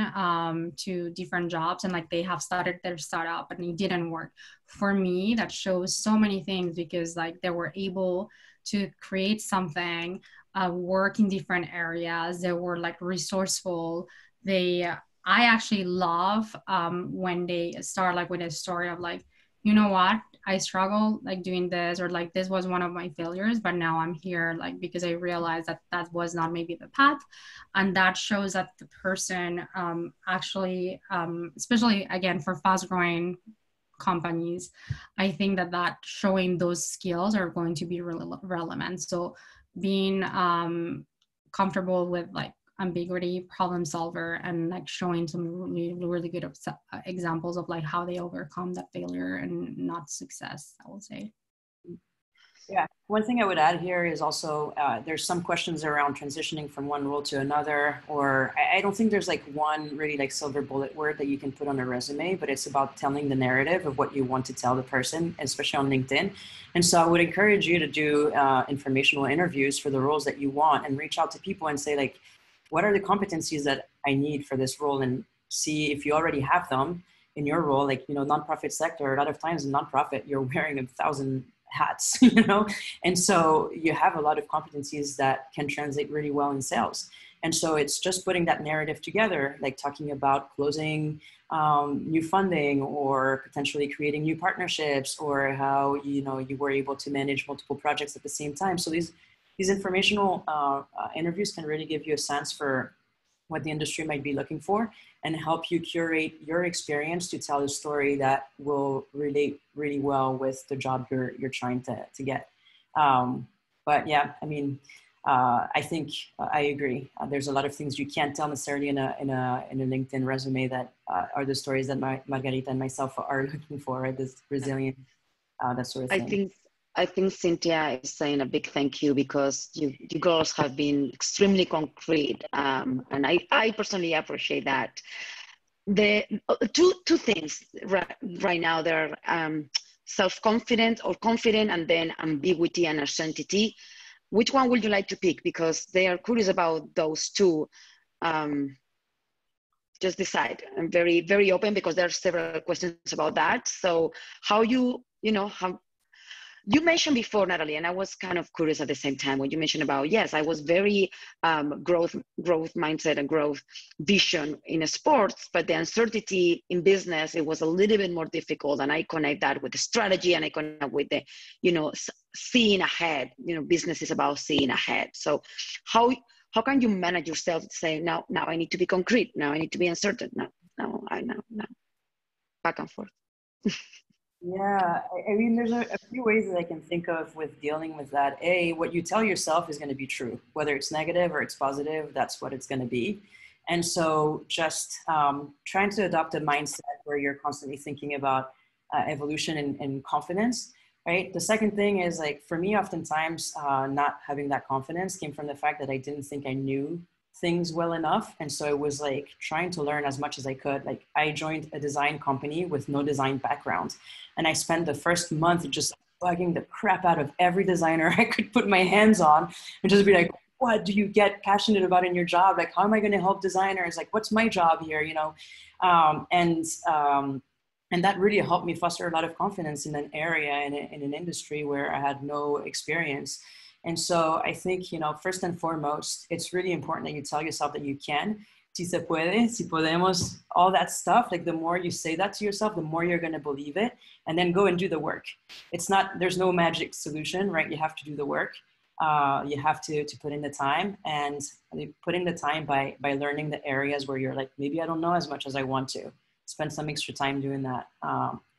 [SPEAKER 3] to different jobs and they have started their startup and it didn't work. For me, that shows so many things, because they were able to create something, work in different areas. They were resourceful. I actually love when they start with a story of you know what, I struggle doing this, or this was one of my failures, but now I'm here because I realized that was not maybe the path. And that shows that the person actually, especially again for fast growing companies, I think that showing those skills are going to be really relevant. So being comfortable with ambiguity, problem solver, and showing some really good examples of how they overcome that failure and not success, I would say.
[SPEAKER 4] Yeah, one thing I would add here is also there's some questions around transitioning from one role to another, or I don't think there's one really silver bullet word that you can put on a resume, but it's about telling the narrative of what you want to tell the person, especially on LinkedIn. And so I would encourage you to do informational interviews for the roles that you want, and reach out to people and say what are the competencies that I need for this role, and see if you already have them, in your role, like, you know, nonprofit sector, a lot of times in nonprofit, you're wearing 1,000 hats, you know? And so you have a lot of competencies that can translate really well in sales. And so it's just putting that narrative together, like talking about closing new funding or potentially creating new partnerships, or how, you know, you were able to manage multiple projects at the same time. So these informational interviews can really give you a sense for what the industry might be looking for and help you curate your experience to tell a story that will relate really well with the job you're trying to get. But yeah, I mean, I think I agree. There's a lot of things you can't tell necessarily in a LinkedIn resume that are the stories that Margarita and myself are looking for, right? This resilience, that sort of thing.
[SPEAKER 2] I think Cynthia is saying a big thank you, because you girls have been extremely concrete, and I personally appreciate that. The two things right now, they're self-confident or confident, and then ambiguity and uncertainty. Which one would you like to pick? Because they are curious about those two. Just decide. I'm very, very open, because there are several questions about that. So how you mentioned before, Natalie, and I was kind of curious at the same time when you mentioned about, yes, I was very growth mindset and growth vision in sports, but the uncertainty in business, it was a little bit more difficult. And I connect that with the strategy, and I connect with the, you know, seeing ahead. You know, business is about seeing ahead. So how can you manage yourself to say, now I need to be concrete. Now I need to be uncertain. No, back and forth.
[SPEAKER 4] Yeah, I mean, there's a few ways that I can think of with dealing with that. What you tell yourself is going to be true, whether it's negative or it's positive, that's what it's going to be. And so just trying to adopt a mindset where you're constantly thinking about evolution and confidence, right? The second thing is, like, for me, oftentimes not having that confidence came from the fact that I didn't think I knew things well enough. And so it was like trying to learn as much as I could. Like, I joined a design company with no design background, and I spent the first month just bugging the crap out of every designer I could put my hands on, and just be like, what do you get passionate about in your job? Like, how am I going to help designers? Like, what's my job here? You know? And that really helped me foster a lot of confidence in an area, in an industry where I had no experience. And so I think, you know, first and foremost, it's really important that you tell yourself that you can. Si se puede, si podemos, all that stuff. Like, the more you say that to yourself, the more you're going to believe it, and then go and do the work. There's no magic solution, right? You have to do the work. You have to put in the time, and put in the time by learning the areas where you're like, maybe I don't know as much as I want to. Spend some extra time doing that.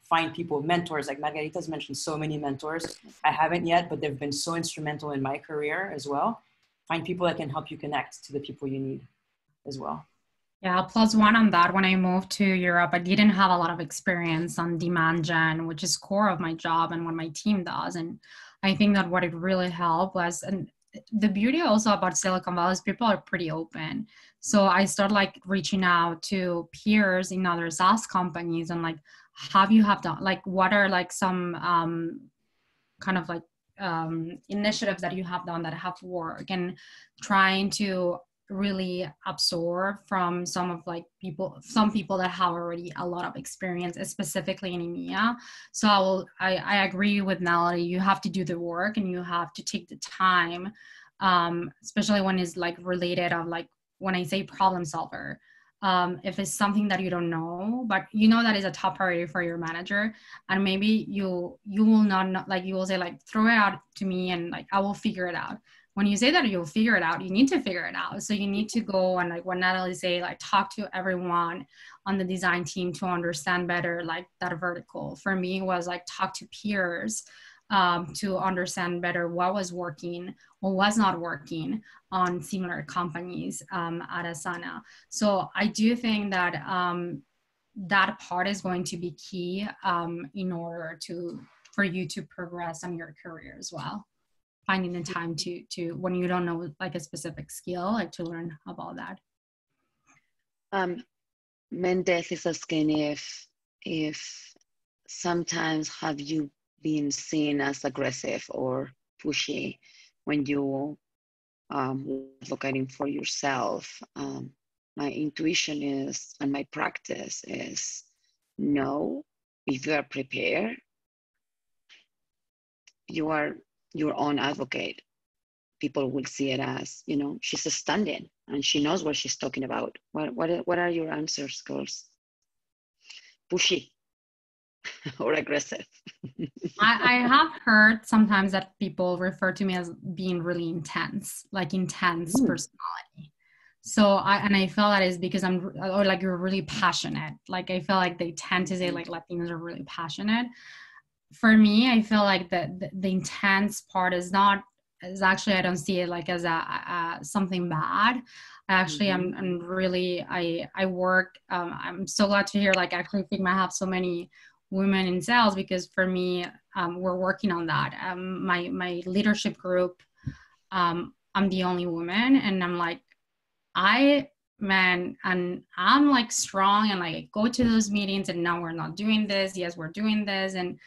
[SPEAKER 4] Find people, mentors, like Margarita's mentioned so many mentors. I haven't yet, but they've been so instrumental in my career as well. Find people that can help you connect to the people you need as well.
[SPEAKER 3] Yeah, plus one on that. When I moved to Europe, I didn't have a lot of experience on demand gen, which is core of my job and what my team does. And I think that what it really helped was, and the beauty also about Silicon Valley is people are pretty open. So I started like reaching out to peers in other SaaS companies and like, done, like, what are like some kind of like initiatives that you have done that have worked, and trying to really absorb from some people that have already a lot of experience, specifically in EMEA. So I agree with Natalie. You have to do the work, and you have to take the time, especially when it's like related of, like, when I say problem solver, if it's something that you don't know, but you know that is a top priority for your manager, and maybe you will not know, like, you will say, like, throw it out to me and like I will figure it out. When you say that you'll figure it out, you need to figure it out. So you need to go and, like what Natalie say, like, talk to everyone on the design team to understand better, like, that vertical. For me, it was like talk to peers to understand better what was working or was not working on similar companies at Asana. So I do think that that part is going to be key in order for you to progress on your career as well. Finding the time to when you don't know like a specific skill, like to learn about that.
[SPEAKER 2] Mendez is asking if sometimes have you been seen as aggressive or pushy when you advocating for yourself. My intuition is, and my practice is, know if you are prepared, you are your own advocate. People will see it as, you know, she's standing and she knows what she's talking about. What are your answers, girls? Pushy or aggressive?
[SPEAKER 3] I have heard sometimes that people refer to me as being really intense, like intense personality. So I feel that is because or like you're really passionate. Like I feel like they tend to say like Latinos are really passionate. For me, I feel like the intense part is actually, I don't see it like as a something bad. Actually, I'm really, I work, I'm so glad to hear like actually Figma have so many women in sales, because for me, we're working on that. My leadership group, I'm the only woman, and I'm like, and I'm like strong, and like I go to those meetings, and now we're not doing this. Yes, we're doing this. And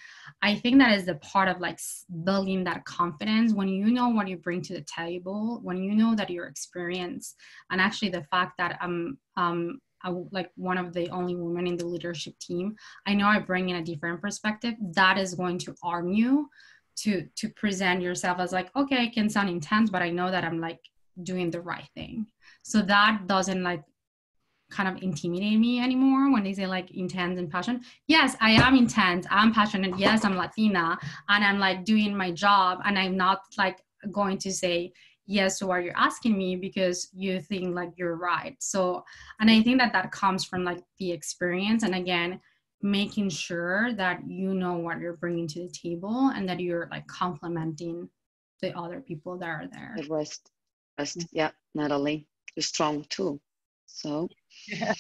[SPEAKER 3] I think that is the part of like building that confidence when you know what you bring to the table, when you know that your experience, and actually the fact that I'm like one of the only women in the leadership team, I know I bring in a different perspective that is going to arm you to present yourself as like, okay, I can sound intense, but I know that I'm like doing the right thing. So that doesn't like kind of intimidate me anymore when they say like intense and passionate. Yes, I am intense, I'm passionate. Yes, I'm Latina, and I'm like doing my job, and I'm not like going to say yes to what you're asking me because you think like you're right. So, and I think that comes from like the experience, and again, making sure that you know what you're bringing to the table and that you're like complimenting the other people that are there.
[SPEAKER 2] The rest, yeah, Natalie, you're strong too. So
[SPEAKER 4] yeah.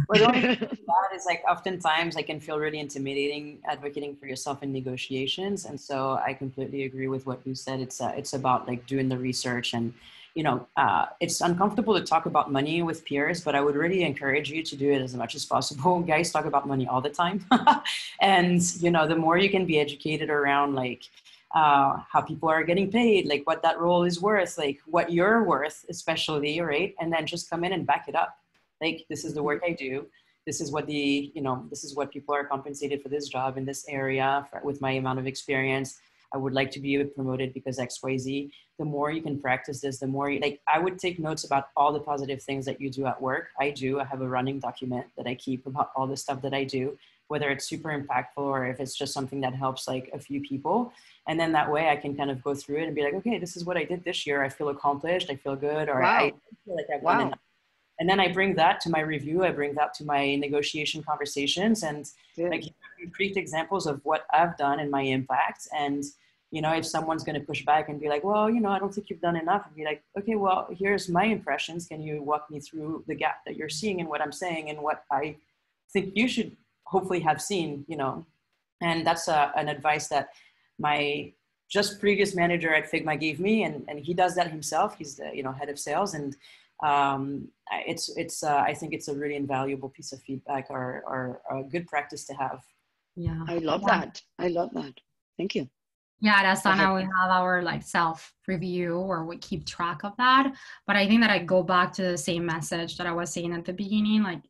[SPEAKER 4] Well, the only thing about that is like oftentimes I can feel really intimidating advocating for yourself in negotiations, and so I completely agree with what you said. It's about like doing the research, and you know, it's uncomfortable to talk about money with peers, but I would really encourage you to do it as much as possible. Guys talk about money all the time, and you know, the more you can be educated around like how people are getting paid, like what that role is worth, like what you're worth, especially, right? And then just come in and back it up. Like, this is the work I do. This is what this is what people are compensated for this job in this area with my amount of experience. I would like to be promoted because X, Y, Z. The more you can practice this, the more I would take notes about all the positive things that you do at work. I have a running document that I keep about all the stuff that I do, whether it's super impactful or if it's just something that helps like a few people. And then that way I can kind of go through it and be like, okay, this is what I did this year. I feel accomplished. I feel good. Or I feel like I've done enough. And then I bring that to my review. I bring that to my negotiation conversations, and like concrete examples of what I've done and my impact. And, you know, if someone's going to push back and be like, well, you know, I don't think you've done enough, I'd be like, okay, well, here's my impressions. Can you walk me through the gap that you're seeing in what I'm saying and what I think you should hopefully have seen, you know? And that's an advice that my just previous manager at Figma gave me, and he does that himself. He's the, you know, head of sales, and I think it's a really invaluable piece of feedback or a good practice to have.
[SPEAKER 3] Yeah,
[SPEAKER 2] I love that. I love that. Thank you.
[SPEAKER 3] Yeah, at Asana, we have our like self-review where we keep track of that. But I think that I go back to the same message that I was saying at the beginning, like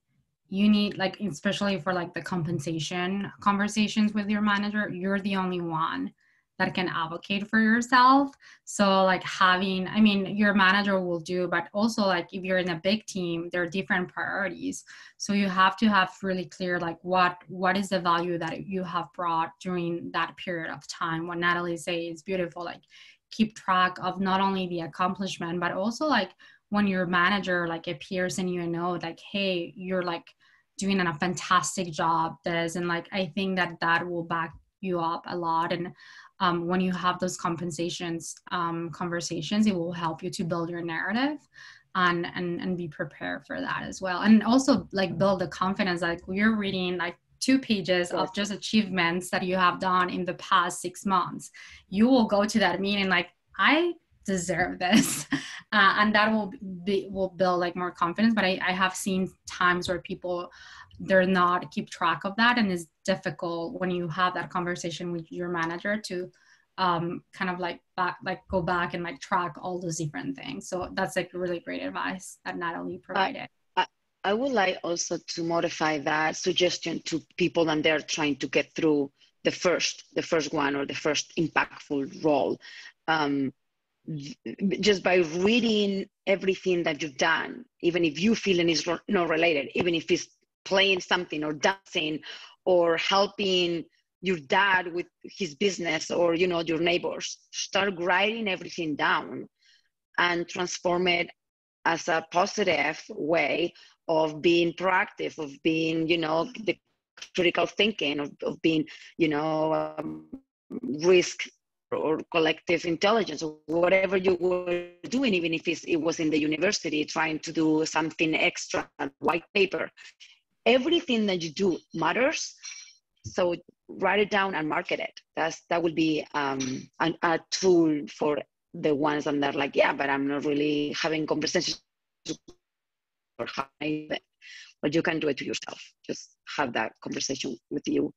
[SPEAKER 3] you need, like, especially for like the compensation conversations with your manager, you're the only one that can advocate for yourself. So like having, I mean, your manager will do, but also like if you're in a big team, there are different priorities. So you have to have really clear, like what is the value that you have brought during that period of time. What Natalie says is beautiful, like keep track of not only the accomplishment, but also like when your manager like appears and you know, like, hey, you're like doing a fantastic job, this, and like, I think that will back you up a lot. And when you have those conversations, it will help you to build your narrative and be prepared for that as well. And also like build the confidence, like you're reading like 2 pages of just achievements that you have done in the past 6 months. You will go to that meeting like, I deserve this. And that will build like more confidence. But I have seen times where people, they're not keep track of that, and it's difficult when you have that conversation with your manager to kind of like go back and like track all those different things. So that's like really great advice that Natalie provided.
[SPEAKER 2] I would like also to modify that suggestion to people when they're trying to get through the first one or the first impactful role. Just by reading everything that you've done, even if you feel it's not related, even if it's playing something or dancing or helping your dad with his business or, you know, your neighbors, start writing everything down and transform it as a positive way of being proactive, of being, you know, the critical thinking, of being, you know, risk or collective intelligence or whatever you were doing, even if it was in the university trying to do something extra, white paper. Everything that you do matters. So write it down and market it. That would be a tool for the ones that are like, yeah, but I'm not really having conversations or but you can do it to yourself. Just have that conversation with you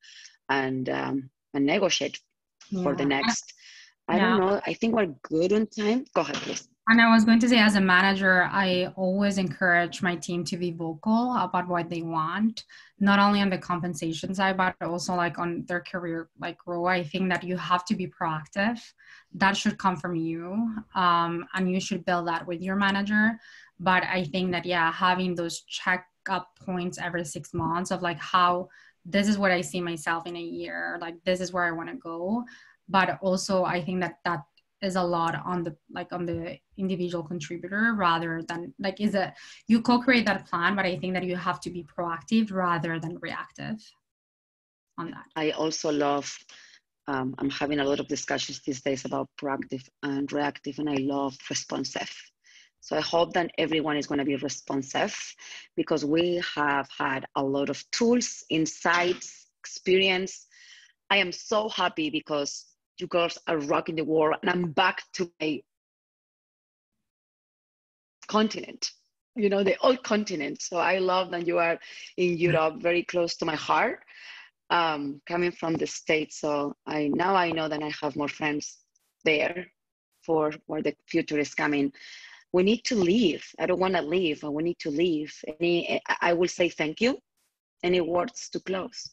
[SPEAKER 2] and negotiate for the next. I don't know. I think we're good on time. Go ahead, please.
[SPEAKER 3] And I was going to say, as a manager, I always encourage my team to be vocal about what they want, not only on the compensation side, but also like on their career, like growth. I think that you have to be proactive. That should come from you, and you should build that with your manager. But I think that, yeah, having those check-up points every 6 months of like how this is what I see myself in a year, like this is where I want to go. But also I think that is a lot on the individual contributor rather than like you co-create that plan, but I think that you have to be proactive rather than reactive on that.
[SPEAKER 2] I also love, I'm having a lot of discussions these days about proactive and reactive, and I love responsive. So I hope that everyone is going to be responsive, because we have had a lot of tools, insights, experience. I am so happy because you girls are rocking the world, and I'm back to my continent, you know, the old continent. So I love that you are in Europe, very close to my heart, coming from the States. So now I know that I have more friends there for where the future is coming. We need to leave. I don't want to leave, but we need to leave. I will say thank you. Any words to close?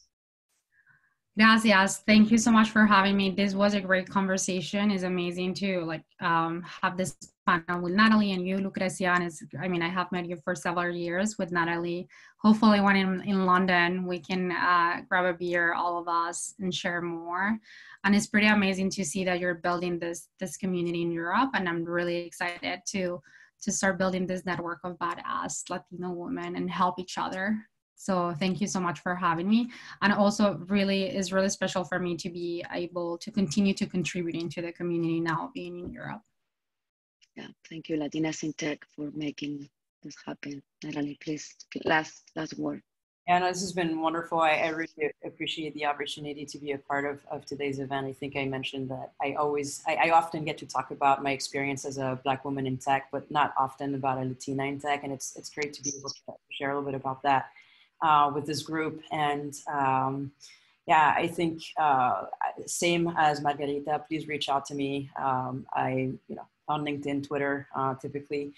[SPEAKER 3] Gracias. Thank you so much for having me. This was a great conversation. It's amazing to have this panel with Natalie and you, Lucrecia. And I have met you for several years with Natalie. Hopefully when in London, we can grab a beer, all of us, and share more. And it's pretty amazing to see that you're building this community in Europe. And I'm really excited to start building this network of badass Latino women and help each other. So thank you so much for having me. And also is really special for me to be able to continue to contributing to the community now being in Europe.
[SPEAKER 2] Yeah, thank you, Latinas in Tech, for making this happen. Natalie, please, last word.
[SPEAKER 4] Yeah, no, this has been wonderful. I really appreciate the opportunity to be a part of today's event. I think I mentioned that I often get to talk about my experience as a Black woman in tech, but not often about a Latina in tech. And it's great to be able to share a little bit about that with this group. And yeah, I think same as Margarita, please reach out to me. On LinkedIn, Twitter, typically.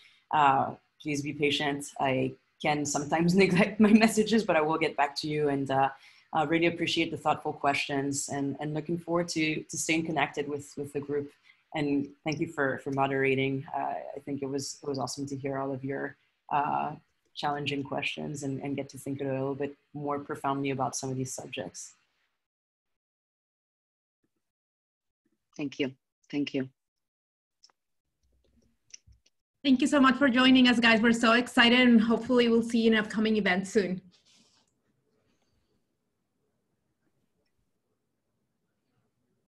[SPEAKER 4] Please be patient. I can sometimes neglect my messages, but I will get back to you, and really appreciate the thoughtful questions, and looking forward to staying connected with the group. And thank you for moderating. I think it was awesome to hear all of your challenging questions and get to think a little bit more profoundly about some of these subjects.
[SPEAKER 2] Thank you. Thank you.
[SPEAKER 1] Thank you so much for joining us, guys. We're so excited, and hopefully we'll see you in an upcoming event soon.